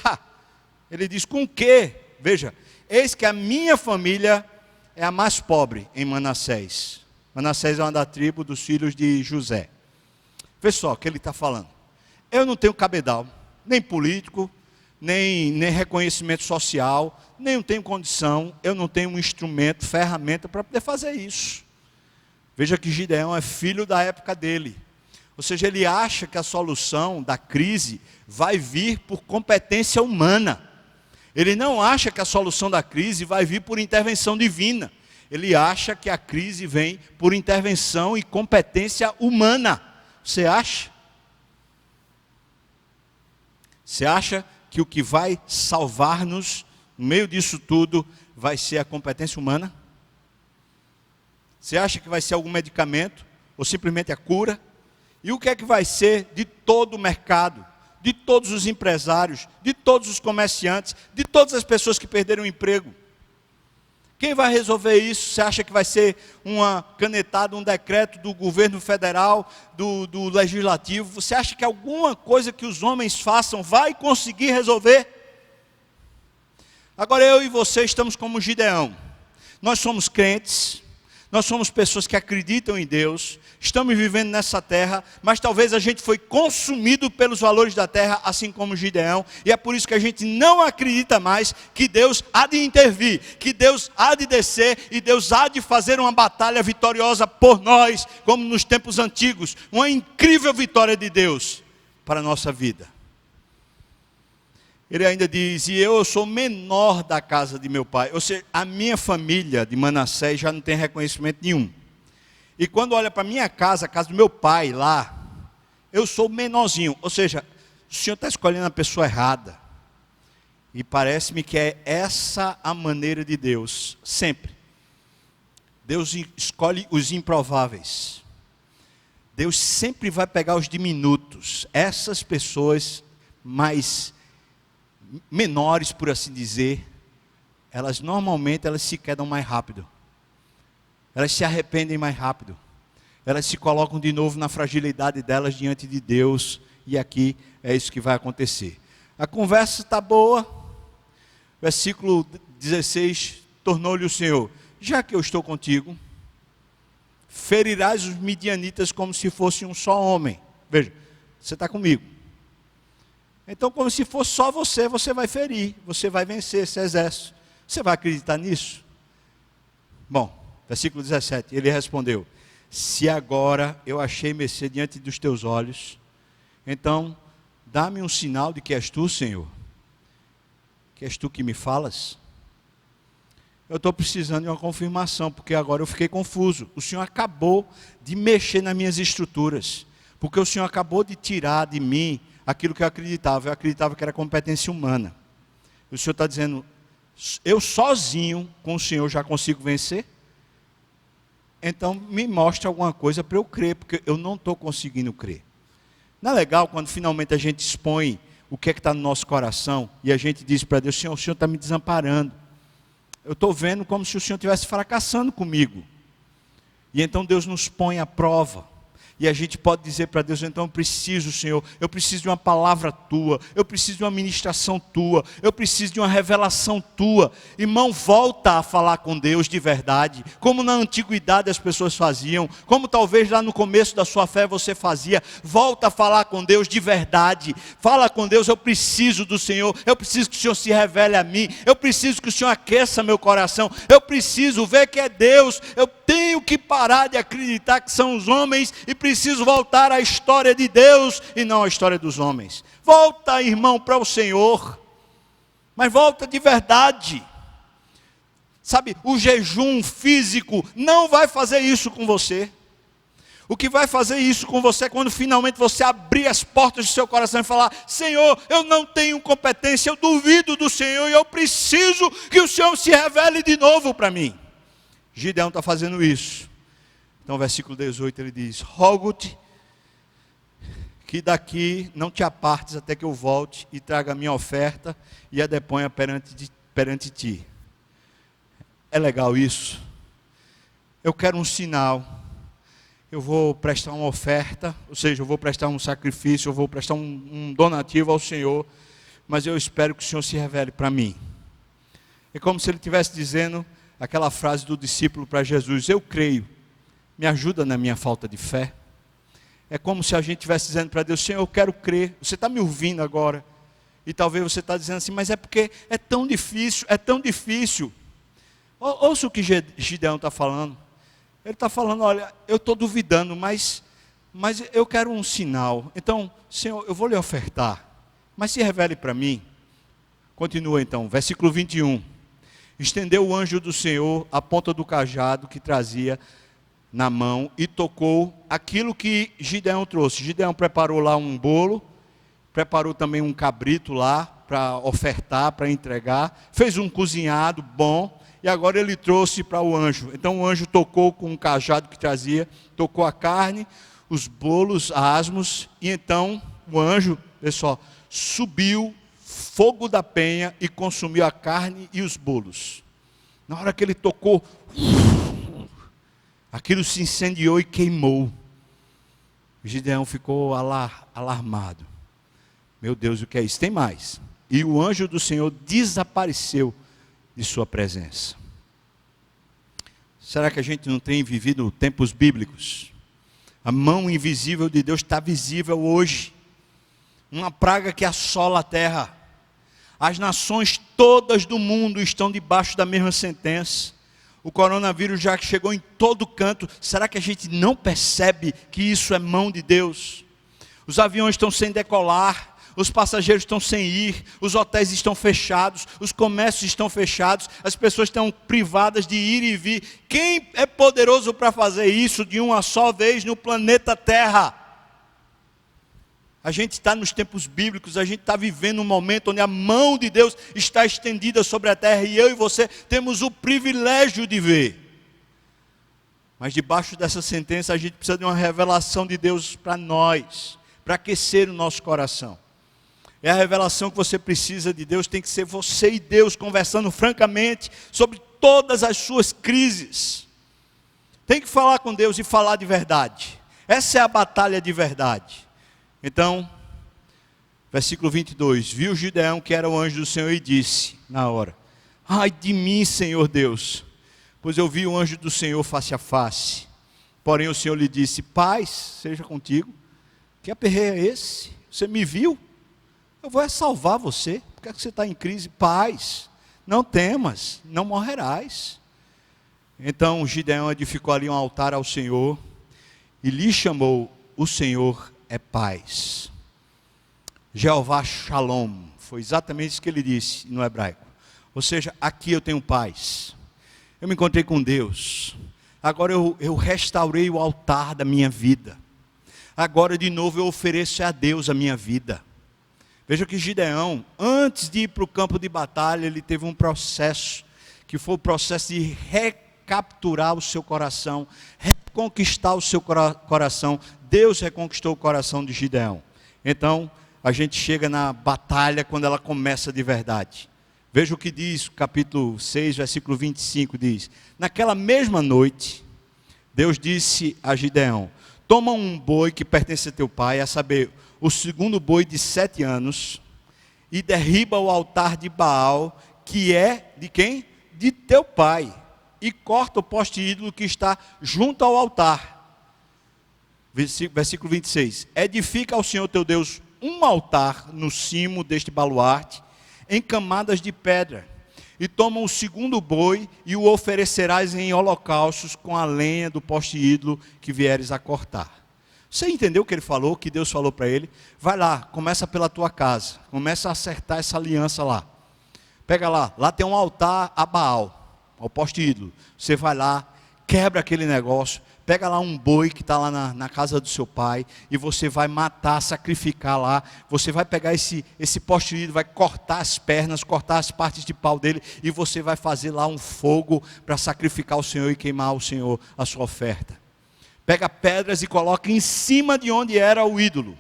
Ele diz, com que? Veja, eis que a minha família é a mais pobre em Manassés. Manassés é uma da tribo dos filhos de José. Veja só o que ele está falando. Eu não tenho cabedal, nem político, nem reconhecimento social, nem tenho condição, eu não tenho um instrumento, ferramenta para poder fazer isso. Veja que Gideão é filho da época dele. Ou seja, ele acha que a solução da crise vai vir por competência humana. Ele não acha que a solução da crise vai vir por intervenção divina. Ele acha que a crise vem por intervenção e competência humana. Você acha? Você acha que o que vai salvar-nos no meio disso tudo vai ser a competência humana? Você acha que vai ser algum medicamento ou simplesmente a cura? E o que é que vai ser de todo o mercado, de todos os empresários, de todos os comerciantes, de todas as pessoas que perderam o emprego? Quem vai resolver isso? Você acha que vai ser uma canetada, um decreto do governo federal, do legislativo? Você acha que alguma coisa que os homens façam vai conseguir resolver? Agora eu e você estamos como Gideão. Nós somos crentes, nós somos pessoas que acreditam em Deus, estamos vivendo nessa terra, mas talvez a gente foi consumido pelos valores da terra, assim como Gideão, e é por isso que a gente não acredita mais que Deus há de intervir, que Deus há de descer, e Deus há de fazer uma batalha vitoriosa por nós, como nos tempos antigos, uma incrível vitória de Deus para a nossa vida. Ele ainda diz, e eu sou menor da casa de meu pai. Ou seja, a minha família de Manassés já não tem reconhecimento nenhum. E quando olha para a minha casa, a casa do meu pai lá, eu sou menorzinho. Ou seja, o Senhor está escolhendo a pessoa errada. E parece-me que é essa a maneira de Deus, sempre. Deus escolhe os improváveis. Deus sempre vai pegar os diminutos. Essas pessoas mais menores, por assim dizer, elas normalmente se quedam mais rápido. Elas se arrependem mais rápido. Elas se colocam de novo na fragilidade delas diante de Deus. E aqui é isso que vai acontecer. A conversa está boa. Versículo 16, tornou-lhe o Senhor, já que eu estou contigo, ferirás os midianitas como se fosse um só homem. Veja, você está comigo. Então, como se fosse só você, você vai ferir, você vai vencer esse exército. Você vai acreditar nisso? Bom, versículo 17, ele respondeu, se agora eu achei mercê diante dos teus olhos, então dá-me um sinal de que és tu, Senhor. Que és tu que me falas? Eu estou precisando de uma confirmação, porque agora eu fiquei confuso. O Senhor acabou de mexer nas minhas estruturas, porque o Senhor acabou de tirar de mim aquilo que eu acreditava que era competência humana. O Senhor está dizendo, eu sozinho com o Senhor já consigo vencer? Então me mostre alguma coisa para eu crer, porque eu não estou conseguindo crer. Não é legal quando finalmente a gente expõe o que é que está no nosso coração, e a gente diz para Deus, Senhor, o Senhor está me desamparando. Eu estou vendo como se o Senhor estivesse fracassando comigo. E então Deus nos põe à prova. E a gente pode dizer para Deus, então eu preciso, Senhor, eu preciso de uma palavra tua, eu preciso de uma ministração tua, eu preciso de uma revelação tua. Irmão, volta a falar com Deus de verdade, como na antiguidade as pessoas faziam, como talvez lá no começo da sua fé você fazia. Volta a falar com Deus de verdade, fala com Deus, eu preciso do Senhor, eu preciso que o Senhor se revele a mim, eu preciso que o Senhor aqueça meu coração, eu preciso ver que é Deus, eu tenho que parar de acreditar que são os homens e preciso voltar à história de Deus e não à história dos homens. Volta, irmão, para o Senhor, mas volta de verdade. Sabe, o jejum físico não vai fazer isso com você. O que vai fazer isso com você é quando finalmente você abrir as portas do seu coração e falar, Senhor, eu não tenho competência, eu duvido do Senhor e eu preciso que o Senhor se revele de novo para mim. Gideão está fazendo isso. Então, versículo 18, ele diz, rogo-te que daqui não te apartes até que eu volte e traga a minha oferta e a deponha perante ti. É legal isso? Eu quero um sinal. Eu vou prestar uma oferta, ou seja, eu vou prestar um sacrifício, eu vou prestar um donativo ao Senhor, mas eu espero que o Senhor se revele para mim. É como se ele estivesse dizendo aquela frase do discípulo para Jesus, eu creio, me ajuda na minha falta de fé. É como se a gente estivesse dizendo para Deus, Senhor, eu quero crer. Você está me ouvindo agora, e talvez você está dizendo assim, mas é porque é tão difícil, é tão difícil. Ouça o que Gideão está falando. Ele está falando, olha, eu estou duvidando, mas eu quero um sinal. Então, Senhor, eu vou lhe ofertar, mas se revele para mim. Continua então, versículo 21. estendeu o anjo do Senhor a ponta do cajado que trazia na mão e tocou aquilo que Gideão trouxe. Gideão preparou lá um bolo, preparou também um cabrito lá para ofertar, para entregar, fez um cozinhado bom, e agora ele trouxe para o anjo. Então o anjo tocou com um cajado que trazia, tocou a carne, os bolos asmos, e então o anjo, pessoal, subiu fogo da penha e consumiu a carne e os bolos. Na hora que ele tocou, aquilo se incendiou e queimou. Gideão ficou alarmado. Meu Deus, o que é isso? Tem mais. E o anjo do Senhor desapareceu de sua presença. Será que a gente não tem vivido tempos bíblicos? A mão invisível de Deus está visível hoje. Uma praga que assola a terra. As nações todas do mundo estão debaixo da mesma sentença. O coronavírus já chegou em todo canto. Será que a gente não percebe que isso é mão de Deus? Os aviões estão sem decolar. Os passageiros estão sem ir, os hotéis estão fechados, os comércios estão fechados, as pessoas estão privadas de ir e vir. Quem é poderoso para fazer isso de uma só vez no planeta Terra? A gente está nos tempos bíblicos, a gente está vivendo um momento onde a mão de Deus está estendida sobre a terra e eu e você temos o privilégio de ver. Mas debaixo dessa sentença a gente precisa de uma revelação de Deus para nós, para aquecer o nosso coração. É a revelação que você precisa de Deus, tem que ser você e Deus conversando francamente sobre todas as suas crises. Tem que falar com Deus e falar de verdade. Essa é a batalha de verdade. Então, versículo 22, viu Gideão que era o anjo do Senhor e disse, na hora, ai de mim, Senhor Deus, pois eu vi o anjo do Senhor face a face. Porém o Senhor lhe disse, paz seja contigo. Que aperreio é esse? Você me viu? Eu vou salvar você. Por que você está em crise? Paz, não temas, não morrerás. Então Gideão edificou ali um altar ao Senhor e lhe chamou, o Senhor é paz. Jeová Shalom, foi exatamente isso que ele disse no hebraico. Ou seja, aqui eu tenho paz. Eu me encontrei com Deus. Agora eu restaurei o altar da minha vida. Agora de novo eu ofereço a Deus a minha vida. Veja que Gideão, antes de ir para o campo de batalha, ele teve um processo, que foi o processo de recapturar o seu coração, reconquistar o seu coração. Deus reconquistou o coração de Gideão. Então, a gente chega na batalha quando ela começa de verdade. Veja o que diz, capítulo 6, versículo 25, diz, naquela mesma noite, Deus disse a Gideão, toma um boi que pertence a teu pai, a saber, o segundo boi de 7 anos, e derriba o altar de Baal, que é de quem? De teu pai, e corta o poste ídolo que está junto ao altar. Versículo 26, edifica ao Senhor teu Deus um altar no cimo deste baluarte, em camadas de pedra, e toma o segundo boi, e o oferecerás em holocaustos com a lenha do poste ídolo que vieres a cortar. Você entendeu o que ele falou, que Deus falou para ele? Vai lá, começa pela tua casa, começa a acertar essa aliança lá. Pega lá tem um altar a Baal, ao poste ídolo. Você vai lá, quebra aquele negócio, pega lá um boi que está lá na casa do seu pai, e você vai matar, sacrificar lá. Você vai pegar esse poste ídolo, vai cortar as pernas, cortar as partes de pau dele, e você vai fazer lá um fogo para sacrificar o Senhor e queimar ao Senhor a sua oferta. Pega pedras e coloca em cima de onde era o ídolo.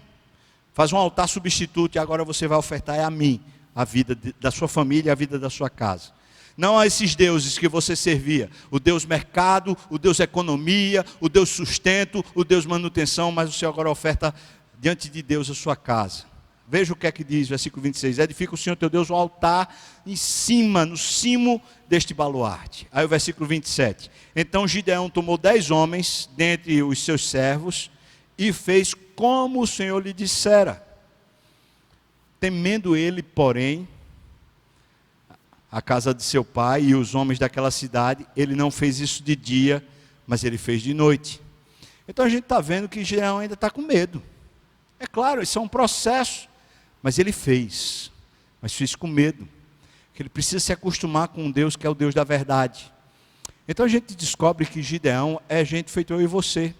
Faz um altar substituto e agora você vai ofertar a mim, a vida da sua família e a vida da sua casa. Não a esses deuses que você servia. O Deus mercado, o Deus economia, o Deus sustento, o Deus manutenção, mas o Senhor agora oferta diante de Deus a sua casa. Veja o que é que diz, versículo 26. Edifica o Senhor teu Deus o altar em cima, no cimo deste baluarte. Aí o versículo 27. Então Gideão tomou 10 homens dentre os seus servos e fez como o Senhor lhe dissera. Temendo ele, porém, a casa de seu pai e os homens daquela cidade, ele não fez isso de dia, mas ele fez de noite. Então a gente está vendo que Gideão ainda está com medo. É claro, isso é um processo. Mas ele fez com medo. que ele precisa se acostumar com um Deus que é o Deus da verdade. Então a gente descobre que Gideão é gente feito eu e você.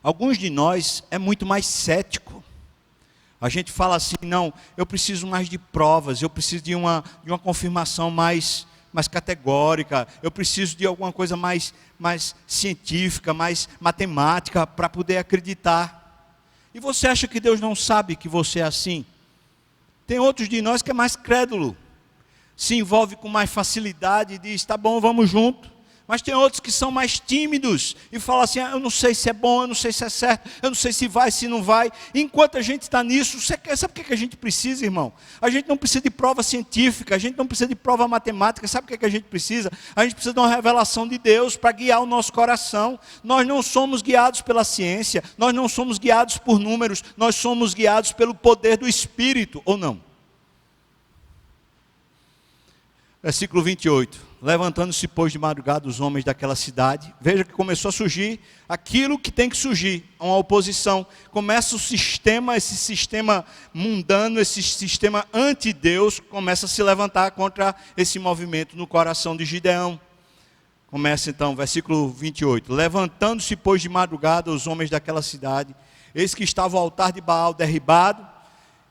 Alguns de nós é muito mais cético. A gente fala assim, não, eu preciso mais de provas, eu preciso de uma confirmação mais categórica, eu preciso de alguma coisa mais científica, mais matemática, para poder acreditar. E você acha que Deus não sabe que você é assim? Tem outros de nós que é mais crédulo, se envolve com mais facilidade e diz, tá bom, vamos junto. Mas tem outros que são mais tímidos e falam assim, eu não sei se é bom, eu não sei se é certo, eu não sei se vai, se não vai. E enquanto a gente está nisso, sabe o que a gente precisa, irmão? A gente não precisa de prova científica, a gente não precisa de prova matemática, sabe o que a gente precisa? A gente precisa de uma revelação de Deus para guiar o nosso coração. Nós não somos guiados pela ciência, nós não somos guiados por números, nós somos guiados pelo poder do Espírito, ou não? Versículo 28. Levantando-se, pois, de madrugada os homens daquela cidade. Veja que começou a surgir aquilo que tem que surgir, uma oposição. Começa o sistema, esse sistema mundano, esse sistema anti-Deus, começa a se levantar contra esse movimento no coração de Gideão. Começa então, versículo 28. Levantando-se, pois, de madrugada os homens daquela cidade, eis que estava o altar de Baal derribado,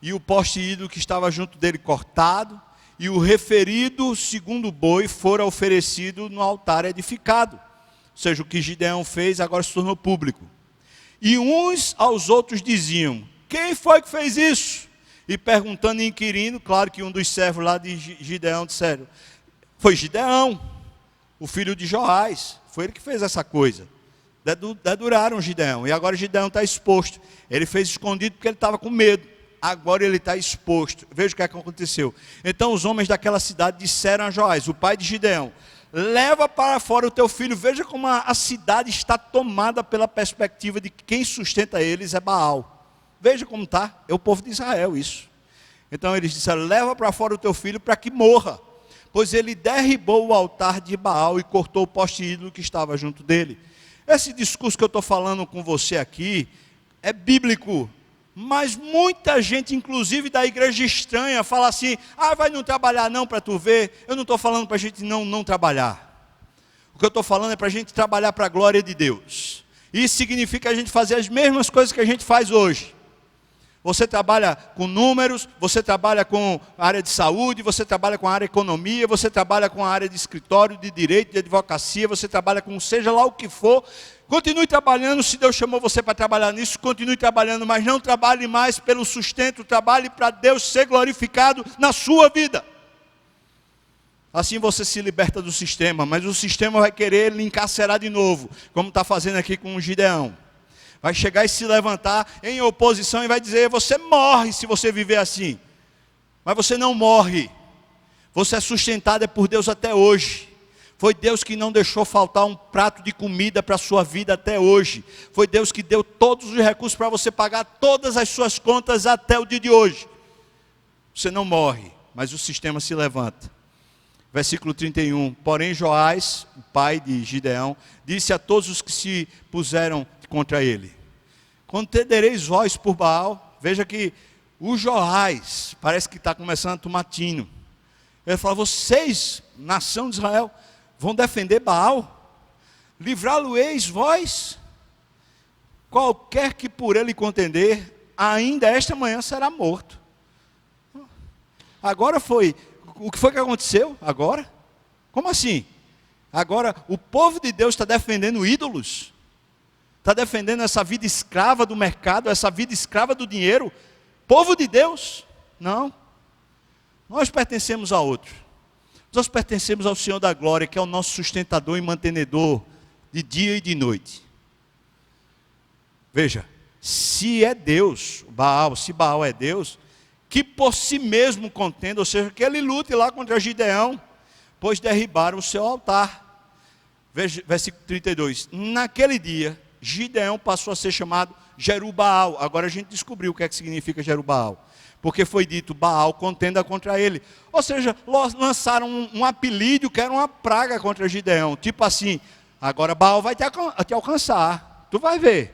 e o poste ídolo que estava junto dele cortado, e o referido segundo boi fora oferecido no altar edificado. Ou seja, o que Gideão fez agora se tornou público. E uns aos outros diziam, quem foi que fez isso? E perguntando e inquirindo, claro que um dos servos lá de Gideão disseram, foi Gideão, o filho de Joás, foi ele que fez essa coisa. Deduraram Gideão, e agora Gideão está exposto. Ele fez escondido porque ele estava com medo. Agora ele está exposto. Veja o que aconteceu. Então os homens daquela cidade disseram a Joás, o pai de Gideão, leva para fora o teu filho. Veja como a cidade está tomada pela perspectiva de que quem sustenta eles é Baal. Veja como está, é o povo de Israel isso. Então eles disseram, leva para fora o teu filho para que morra, pois ele derribou o altar de Baal e cortou o poste ídolo que estava junto dele. Esse discurso que eu estou falando com você aqui é bíblico. Mas muita gente, inclusive da igreja estranha, fala assim, vai não trabalhar não para tu ver. Eu não estou falando para a gente não trabalhar. O que eu estou falando é para a gente trabalhar para a glória de Deus. Isso significa a gente fazer as mesmas coisas que a gente faz hoje. Você trabalha com números, você trabalha com a área de saúde, você trabalha com a área de economia, você trabalha com a área de escritório, de direito, de advocacia, você trabalha com seja lá o que for. Continue trabalhando, se Deus chamou você para trabalhar nisso, continue trabalhando, mas não trabalhe mais pelo sustento, trabalhe para Deus ser glorificado na sua vida. Assim você se liberta do sistema, mas o sistema vai querer lhe encarcerar de novo, como está fazendo aqui com o Gideão. Vai chegar e se levantar em oposição e vai dizer, você morre se você viver assim. Mas você não morre, você é sustentado por Deus até hoje. Foi Deus que não deixou faltar um prato de comida para a sua vida até hoje. Foi Deus que deu todos os recursos para você pagar todas as suas contas até o dia de hoje. Você não morre, mas o sistema se levanta. Versículo 31. Porém Joás, o pai de Gideão, disse a todos os que se puseram contra ele, contendereis vós por Baal. Veja que o Joás, parece que está começando a tomar tino. Ele fala, vocês, nação de Israel, vão defender Baal? Livrá-lo-eis vós? Qualquer que por ele contender, ainda esta manhã será morto. Agora o que foi que aconteceu? Agora? Como assim? Agora o povo de Deus está defendendo ídolos? Está defendendo essa vida escrava do mercado, essa vida escrava do dinheiro? Povo de Deus? Não. Nós pertencemos a outro. Nós pertencemos ao Senhor da glória, que é o nosso sustentador e mantenedor de dia e de noite. Veja, se é Deus, se Baal é Deus, que por si mesmo contenda, ou seja, que ele lute lá contra Gideão, pois derribaram o seu altar. Veja, versículo 32. Naquele dia, Gideão passou a ser chamado Jerubbaal. Agora a gente descobriu o que é que significa Jerubbaal. Porque foi dito, Baal contenda contra ele. Ou seja, lançaram um apelido que era uma praga contra Gideão. Tipo assim, agora Baal vai te alcançar. Tu vai ver.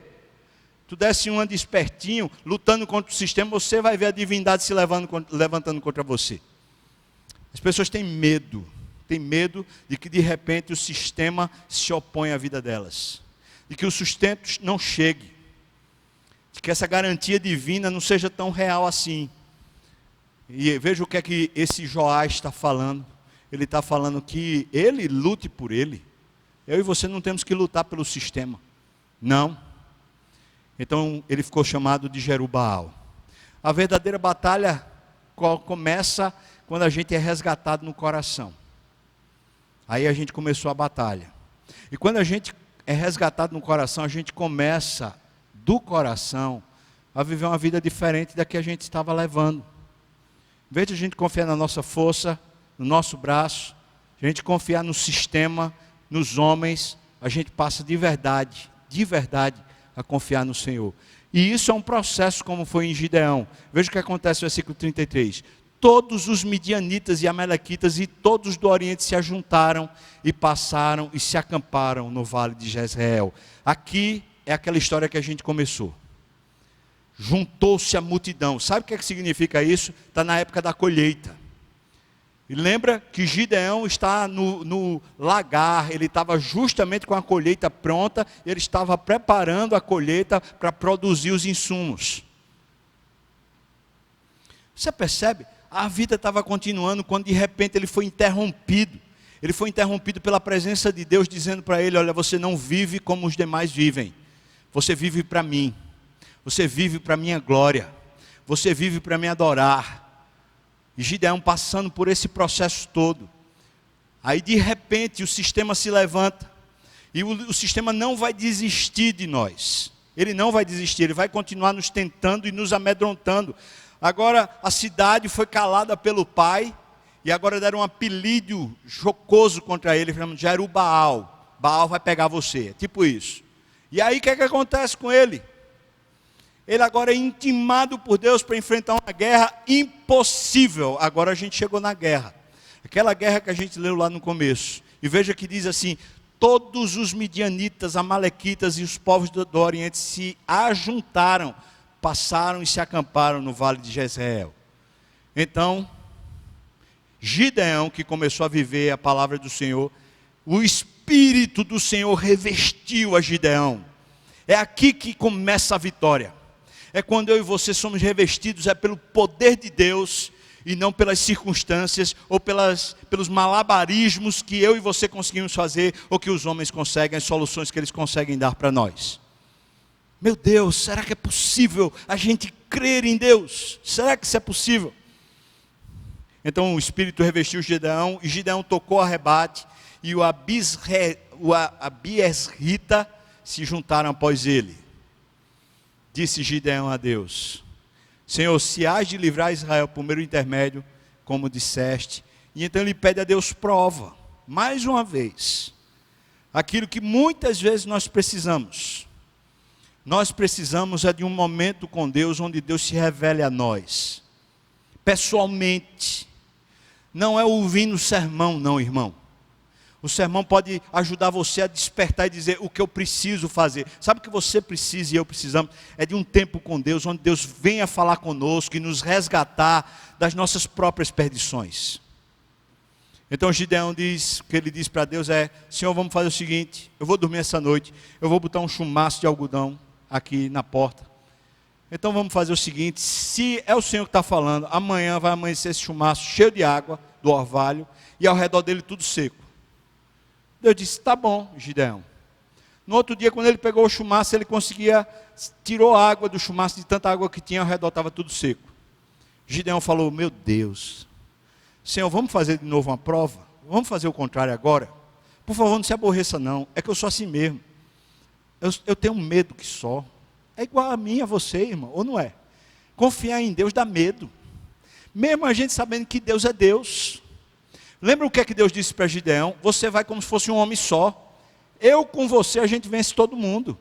Tu desse uma de espertinho, lutando contra o sistema, você vai ver a divindade se levantando contra você. As pessoas têm medo de que de repente o sistema se opõe à vida delas, de que o sustento não chegue, de que essa garantia divina não seja tão real assim. E veja o que é que esse Joás está falando. Ele está falando que ele lute por ele. Eu e você não temos que lutar pelo sistema. Não. Então ele ficou chamado de Jerubaal. A verdadeira batalha começa quando a gente é resgatado no coração. Aí a gente começou a batalha. E quando a gente é resgatado no coração, a gente começa do coração a viver uma vida diferente da que a gente estava levando. Em vez de a gente confiar na nossa força, no nosso braço, a gente confiar no sistema, nos homens, a gente passa de verdade a confiar no Senhor. E isso é um processo como foi em Gideão. Veja o que acontece no versículo 33. Todos os midianitas e amalequitas e todos do Oriente se ajuntaram e passaram e se acamparam no vale de Jezreel. Aqui é aquela história que a gente começou. Juntou-se a multidão. Sabe o que significa isso? Está na época da colheita. E lembra que Gideão está no lagar, ele estava justamente com a colheita pronta, ele estava preparando a colheita para produzir os insumos. Você percebe? A vida estava continuando quando de repente ele foi interrompido. Ele foi interrompido pela presença de Deus dizendo para ele: olha, você não vive como os demais vivem. Você vive para mim. Você vive para a minha glória. Você vive para me adorar. E Gideão passando por esse processo todo. Aí de repente o sistema se levanta. E o sistema não vai desistir de nós. Ele não vai desistir, ele vai continuar nos tentando e nos amedrontando. Agora a cidade foi calada pelo pai. E agora deram um apelido jocoso contra ele, chamando de Jerubaal. Baal vai pegar você, tipo isso. E aí o que acontece com ele? Ele agora é intimado por Deus para enfrentar uma guerra impossível. Agora a gente chegou na guerra. Aquela guerra que a gente leu lá no começo. E veja que diz assim: todos os midianitas, amalequitas e os povos do Oriente se ajuntaram, passaram e se acamparam no vale de Jezreel. Então, Gideão, que começou a viver a palavra do Senhor, o Espírito do Senhor revestiu a Gideão. É aqui que começa a vitória. É quando eu e você somos revestidos, é pelo poder de Deus, e não pelas circunstâncias, ou pelos malabarismos que eu e você conseguimos fazer, ou que os homens conseguem, as soluções que eles conseguem dar para nós. Meu Deus, será que é possível a gente crer em Deus? Será que isso é possível? Então o Espírito revestiu Gideão, e Gideão tocou a rebate, e o Abiesrita se juntaram após ele. Disse Gideão a Deus: Senhor, se hás de livrar Israel por meu intermédio, como disseste. E então ele pede a Deus prova, mais uma vez, aquilo que muitas vezes nós precisamos. Nós precisamos é de um momento com Deus, onde Deus se revele a nós, pessoalmente. Não é ouvindo o sermão, não, irmão. O sermão pode ajudar você a despertar e dizer o que eu preciso fazer. Sabe o que você precisa e eu precisamos? É de um tempo com Deus, onde Deus venha falar conosco e nos resgatar das nossas próprias perdições. Então Gideão diz, o que ele diz para Deus é: Senhor, vamos fazer o seguinte, eu vou dormir essa noite, eu vou botar um chumaço de algodão aqui na porta. Então vamos fazer o seguinte: se é o Senhor que está falando, amanhã vai amanhecer esse chumaço cheio de água do orvalho, e ao redor dele tudo seco. Deus disse: tá bom, Gideão. No outro dia, quando ele pegou o chumaço, ele tirou a água do chumaço, de tanta água que tinha, ao redor estava tudo seco. Gideão falou: meu Deus, Senhor, vamos fazer de novo uma prova? Vamos fazer o contrário agora? Por favor, não se aborreça não, é que eu sou assim mesmo. Eu tenho medo que só. É igual a mim, a você, irmão, ou não é? Confiar em Deus dá medo. Mesmo a gente sabendo que Deus é Deus. Lembra o que é que Deus disse para Gideão? Você vai como se fosse um homem só. Eu com você, a gente vence todo mundo.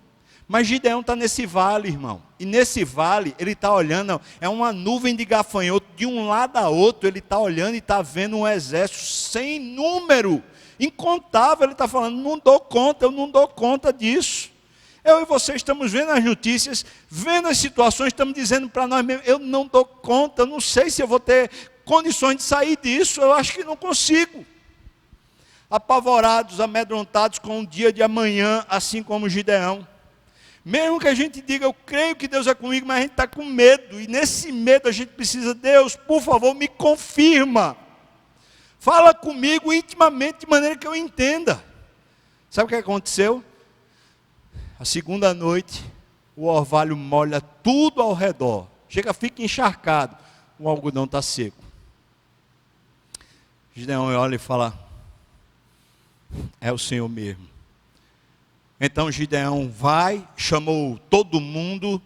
Mas Gideão está nesse vale, irmão. E nesse vale, ele está olhando, é uma nuvem de gafanhoto. De um lado a outro, ele está olhando e está vendo um exército sem número. Incontável, ele está falando: não dou conta, eu não dou conta disso. Eu e você estamos vendo as notícias, vendo as situações, estamos dizendo para nós mesmos: eu não dou conta, eu não sei se eu vou ter condições de sair disso, eu acho que não consigo. Apavorados, amedrontados com o dia de amanhã, assim como Gideão. Mesmo que a gente diga, eu creio que Deus é comigo, mas a gente está com medo. E nesse medo a gente precisa, Deus, por favor, me confirma. Fala comigo intimamente, de maneira que eu entenda. Sabe o que aconteceu? A segunda noite, o orvalho molha tudo ao redor. Chega, fica encharcado. O algodão está seco. Gideão olha e fala, é o Senhor mesmo. Então Gideão vai, chamou todo mundo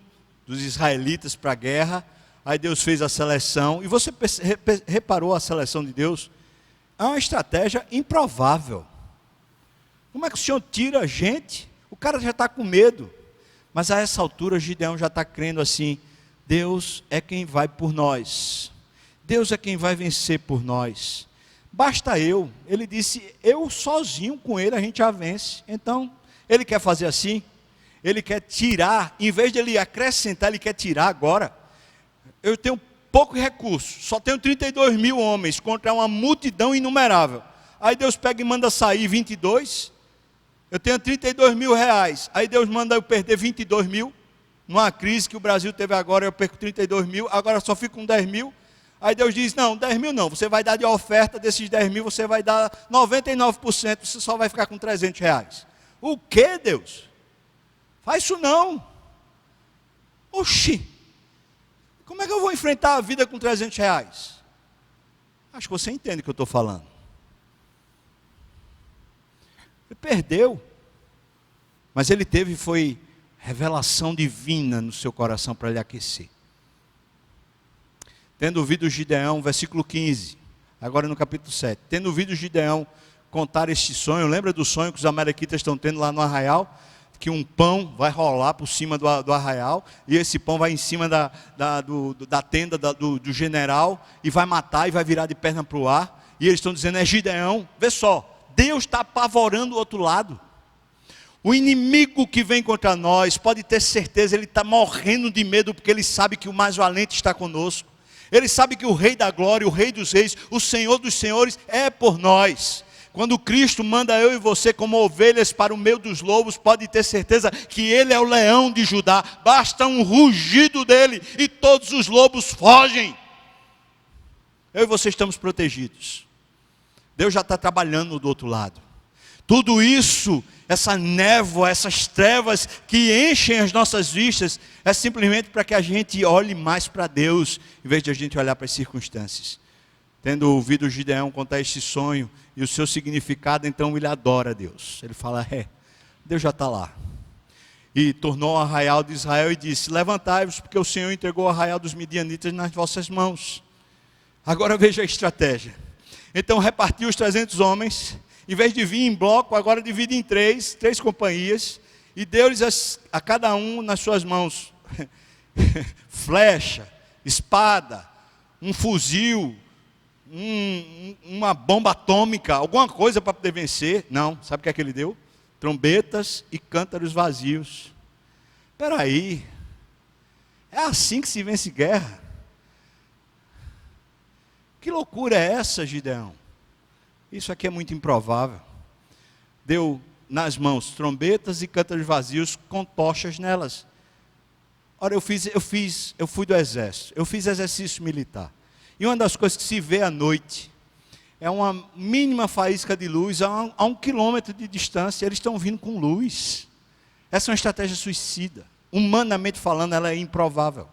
dos israelitas para a guerra. Aí Deus fez a seleção. E você reparou a seleção de Deus? É uma estratégia improvável. Como é que o Senhor tira a gente? O cara já está com medo. Mas a essa altura Gideão já está crendo assim, Deus é quem vai por nós. Deus é quem vai vencer por nós. Basta eu. Ele disse, eu sozinho com ele a gente já vence. Então, ele quer fazer assim. Ele quer tirar, em vez de ele acrescentar, ele quer tirar agora. Eu tenho pouco recurso, só tenho 32 mil homens contra uma multidão inumerável. Aí Deus pega e manda sair 22. Eu tenho 32 mil reais. Aí Deus manda eu perder 22 mil. Numa crise que o Brasil teve agora, eu perco 32 mil. Agora só fico com 10 mil. Aí Deus diz, não, 10 mil não. Você vai dar de oferta desses 10 mil, você vai dar 99%, você só vai ficar com 300 reais. O que, Deus? Faz isso não. Oxi. Como é que eu vou enfrentar a vida com 300 reais? Acho que você entende o que eu estou falando. Ele perdeu. Mas ele foi revelação divina no seu coração para lhe aquecer. Tendo ouvido Gideão, versículo 15, agora no capítulo 7. Tendo ouvido Gideão contar este sonho, lembra do sonho que os amalequitas estão tendo lá no arraial? Que um pão vai rolar por cima do arraial, e esse pão vai em cima da tenda do general, e vai matar, e vai virar de perna para o ar, e eles estão dizendo, é Gideão. Vê só, Deus está apavorando o outro lado. O inimigo que vem contra nós, pode ter certeza, ele está morrendo de medo, porque ele sabe que o mais valente está conosco. Ele sabe que o Rei da Glória, o Rei dos Reis, o Senhor dos Senhores é por nós. Quando Cristo manda eu e você como ovelhas para o meio dos lobos, pode ter certeza que Ele é o leão de Judá. Basta um rugido dele e todos os lobos fogem. Eu e você estamos protegidos. Deus já está trabalhando do outro lado. Tudo isso, essa névoa, essas trevas que enchem as nossas vistas, é simplesmente para que a gente olhe mais para Deus, em vez de a gente olhar para as circunstâncias. Tendo ouvido Gideão contar este sonho e o seu significado, então ele adora a Deus. Ele fala, Deus já está lá. E tornou o arraial de Israel e disse, levantai-vos, porque o Senhor entregou o arraial dos midianitas nas vossas mãos. Agora veja a estratégia. Então repartiu os 300 homens, em vez de vir em bloco, agora divide em três companhias, e deu-lhes a cada um nas suas mãos flecha, espada, um fuzil, uma bomba atômica, alguma coisa para poder vencer. Não, sabe o que é que ele deu? Trombetas e cântaros vazios. Espera aí, é assim que se vence guerra? Que loucura é essa, Gideão? Isso aqui é muito improvável. Deu nas mãos trombetas e cântaros vazios com tochas nelas. Ora, eu fui do exército, eu fiz exercício militar. E uma das coisas que se vê à noite é uma mínima faísca de luz a 1 quilômetro de distância. Eles estão vindo com luz. Essa é uma estratégia suicida. Humanamente falando, ela é improvável.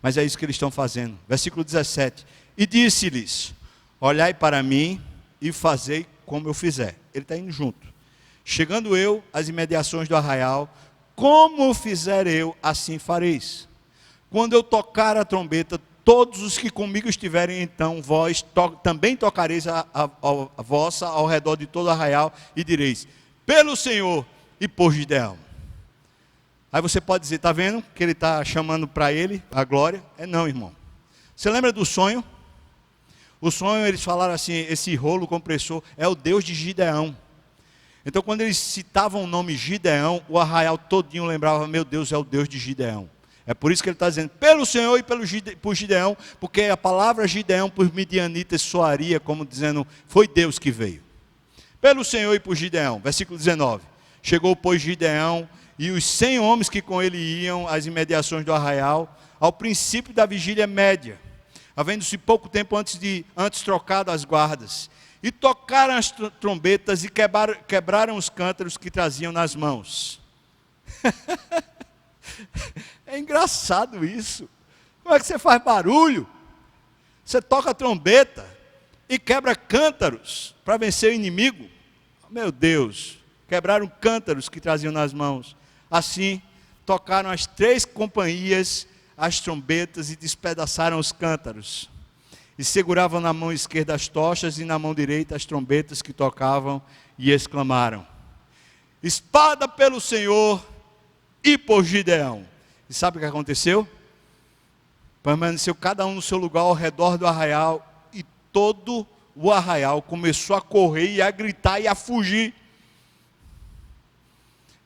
Mas é isso que eles estão fazendo. Versículo 17. E disse-lhes, olhai para mim e fazei como eu fizer. Ele está indo junto. Chegando eu às imediações do arraial, como fizer eu, assim fareis. Quando eu tocar a trombeta, todos os que comigo estiverem, então vós também tocareis a vossa ao redor de todo o arraial, e direis, pelo Senhor e por Gideão. Aí você pode dizer, está vendo que ele está chamando para ele a glória? Não, irmão. Você lembra do sonho? O sonho, eles falaram assim, esse rolo compressor é o Deus de Gideão. Então quando eles citavam o nome Gideão, o arraial todinho lembrava, meu Deus, é o Deus de Gideão. É por isso que ele está dizendo, pelo Senhor e por Gideão, porque a palavra Gideão por midianitas soaria como dizendo, foi Deus que veio. Pelo Senhor e por Gideão, versículo 19. Chegou, pois, Gideão e os 100 homens que com ele iam às imediações do arraial, ao princípio da vigília média, havendo-se pouco tempo antes trocado as guardas, e tocaram as trombetas e quebraram os cântaros que traziam nas mãos. É engraçado isso. Como é que você faz barulho? Você toca a trombeta e quebra cântaros para vencer o inimigo? Meu Deus, quebraram cântaros que traziam nas mãos. Assim, tocaram as 3 companhias as trombetas e despedaçaram os cântaros. E seguravam na mão esquerda as tochas e na mão direita as trombetas que tocavam e exclamaram, espada pelo Senhor e por Gideão. E sabe o que aconteceu? Permaneceu cada um no seu lugar ao redor do arraial, e todo o arraial começou a correr e a gritar e a fugir.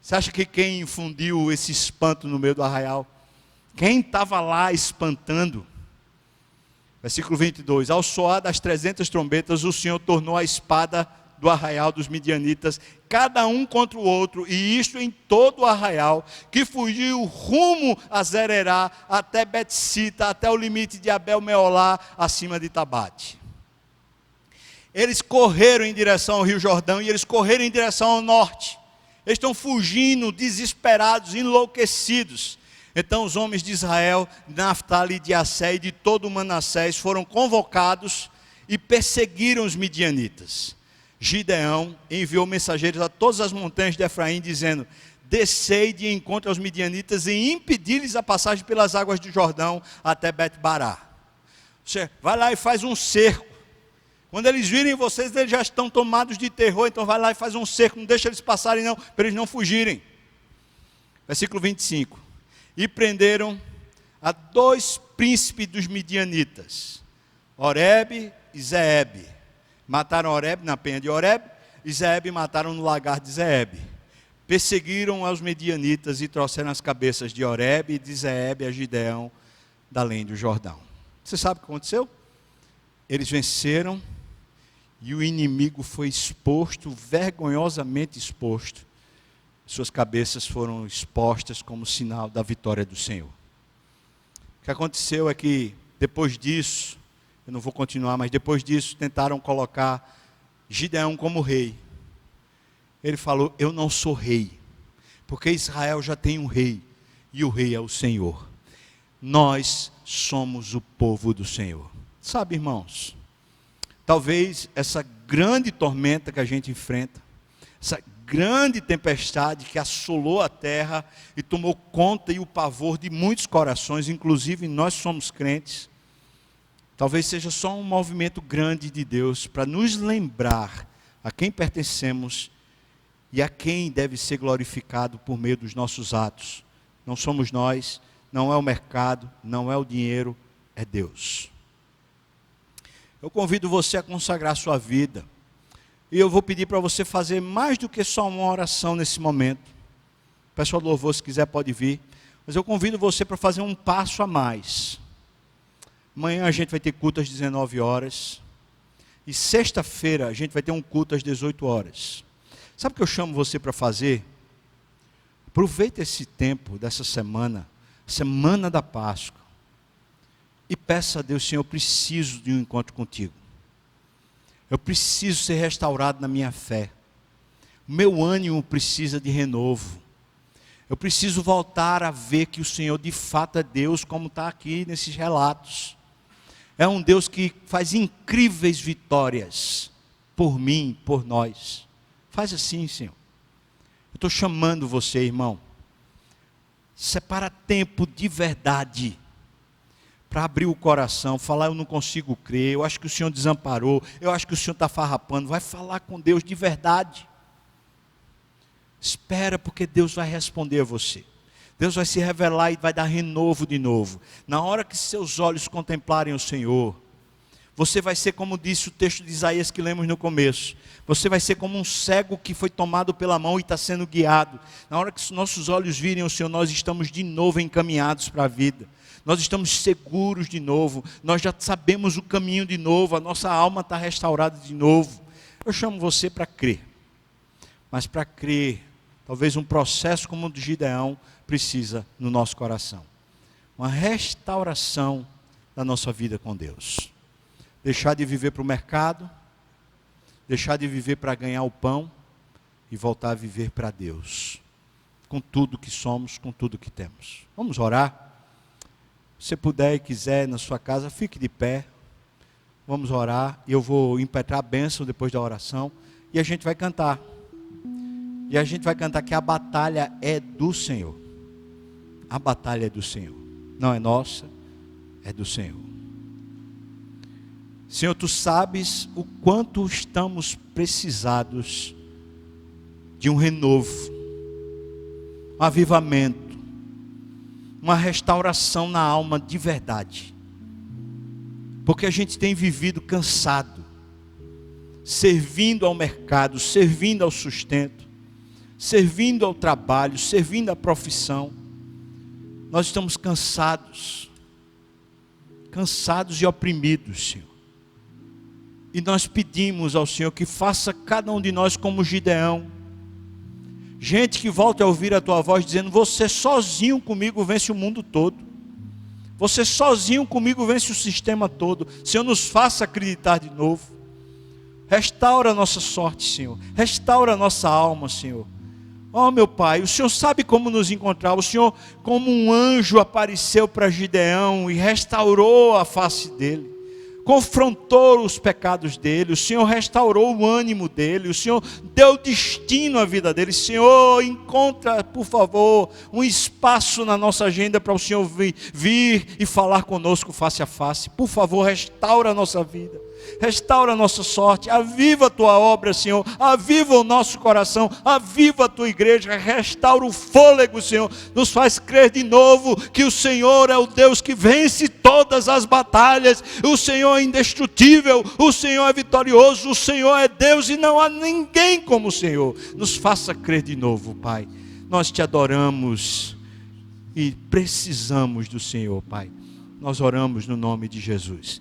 Você acha que quem infundiu esse espanto no meio do arraial? Quem estava lá espantando? Versículo 22, ao soar das 300 trombetas, o Senhor tornou a espada do arraial dos midianitas, cada um contra o outro, e isto em todo o arraial, que fugiu rumo a Zererá, até Betsita, até o limite de Abel-Meolá, acima de Tabate. Eles correram em direção ao Rio Jordão, e eles correram em direção ao norte. Eles estão fugindo, desesperados, enlouquecidos. Então os homens de Israel, de Naftali, de Assé e de todo o Manassés foram convocados e perseguiram os midianitas. Gideão enviou mensageiros a todas as montanhas de Efraim, dizendo, descei de encontro aos midianitas e impedi-lhes a passagem pelas águas do Jordão até Bet-Bará. Você vai lá e faz um cerco. Quando eles virem vocês, eles já estão tomados de terror, então vai lá e faz um cerco, não deixa eles passarem não, para eles não fugirem. Versículo 25. E prenderam a 2 príncipes dos midianitas, Oreb e Zeeb. Mataram Oreb na penha de Oreb, e Zeeb mataram no lagar de Zeeb. Perseguiram aos midianitas e trouxeram as cabeças de Oreb e de Zeeb a Gideão, da além do Jordão. Você sabe o que aconteceu? Eles venceram, e o inimigo foi exposto, vergonhosamente exposto. Suas cabeças foram expostas como sinal da vitória do Senhor. O que aconteceu é que, depois disso, eu não vou continuar, mas depois disso, tentaram colocar Gideão como rei. Ele falou, eu não sou rei, porque Israel já tem um rei, e o rei é o Senhor. Nós somos o povo do Senhor. Sabe, irmãos, talvez essa grande tormenta que a gente enfrenta, essa grande tempestade que assolou a terra e tomou conta e o pavor de muitos corações, inclusive nós somos crentes, talvez seja só um movimento grande de Deus para nos lembrar a quem pertencemos e a quem deve ser glorificado por meio dos nossos atos. Não somos nós, não é o mercado, não é o dinheiro, é Deus. Eu convido você a consagrar sua vida. E eu vou pedir para você fazer mais do que só uma oração nesse momento. O pessoal do louvor, se quiser, pode vir. Mas eu convido você para fazer um passo a mais. Amanhã a gente vai ter culto às 19 horas. E sexta-feira a gente vai ter um culto às 18 horas. Sabe o que eu chamo você para fazer? Aproveita esse tempo dessa semana, semana da Páscoa. E peça a Deus, Senhor, eu preciso de um encontro contigo. Eu preciso ser restaurado na minha fé. O meu ânimo precisa de renovo. Eu preciso voltar a ver que o Senhor de fato é Deus, como está aqui nesses relatos. É um Deus que faz incríveis vitórias por mim, por nós. Faz assim, Senhor. Eu estou chamando você, irmão. Separa tempo de verdade para abrir o coração, falar, eu não consigo crer, eu acho que o Senhor desamparou, eu acho que o Senhor está farrapando. Vai falar com Deus de verdade. Espera, porque Deus vai responder a você. Deus vai se revelar e vai dar renovo de novo. Na hora que seus olhos contemplarem o Senhor, Você vai ser como disse o texto de Isaías que lemos no começo. Você vai ser como um cego que foi tomado pela mão e está sendo guiado. Na hora que os nossos olhos virem o Senhor, nós estamos de novo encaminhados para a vida. Nós estamos seguros de novo. Nós já sabemos o caminho de novo. A nossa alma está restaurada de novo. Eu chamo você para crer. Mas para crer, talvez um processo como o de Gideão precisa no nosso coração. Uma restauração da nossa vida com Deus. Deixar de viver para o mercado, deixar de viver para ganhar o pão e voltar a viver para Deus. Com tudo que somos, com tudo que temos. Vamos orar? Se puder e quiser na sua casa, fique de pé. Vamos orar. E eu vou impetrar a bênção depois da oração. E a gente vai cantar. E a gente vai cantar que a batalha é do Senhor. A batalha é do Senhor. Não é nossa, é do Senhor. Senhor, Tu sabes o quanto estamos precisados de um renovo, um avivamento, uma restauração na alma de verdade. Porque a gente tem vivido cansado, servindo ao mercado, servindo ao sustento, servindo ao trabalho, servindo à profissão. Nós estamos cansados e oprimidos, Senhor. E nós pedimos ao Senhor que faça cada um de nós como Gideão. Gente que volta a ouvir a Tua voz dizendo: você sozinho comigo vence o mundo todo. Você sozinho comigo vence o sistema todo. Senhor, nos faça acreditar de novo. Restaura a nossa sorte, Senhor. Restaura a nossa alma, Senhor. Oh, meu Pai, o Senhor sabe como nos encontrar. O Senhor, como um anjo, apareceu para Gideão e restaurou a face dele. Confrontou os pecados dele, o Senhor restaurou o ânimo dele, o Senhor deu destino à vida dele. Senhor, encontra, por favor, um espaço na nossa agenda para o Senhor vir e falar conosco face a face. Por favor, restaura a nossa vida, restaura a nossa sorte, aviva a Tua obra, Senhor, aviva o nosso coração, aviva a Tua igreja, restaura o fôlego, Senhor, nos faz crer de novo que o Senhor é o Deus que vence todas as batalhas. O Senhor é indestrutível, o Senhor é vitorioso, o Senhor é Deus e não há ninguém como o Senhor. Nos faça crer de novo, Pai. Nós Te adoramos e precisamos do Senhor, Pai. Nós oramos no nome de Jesus.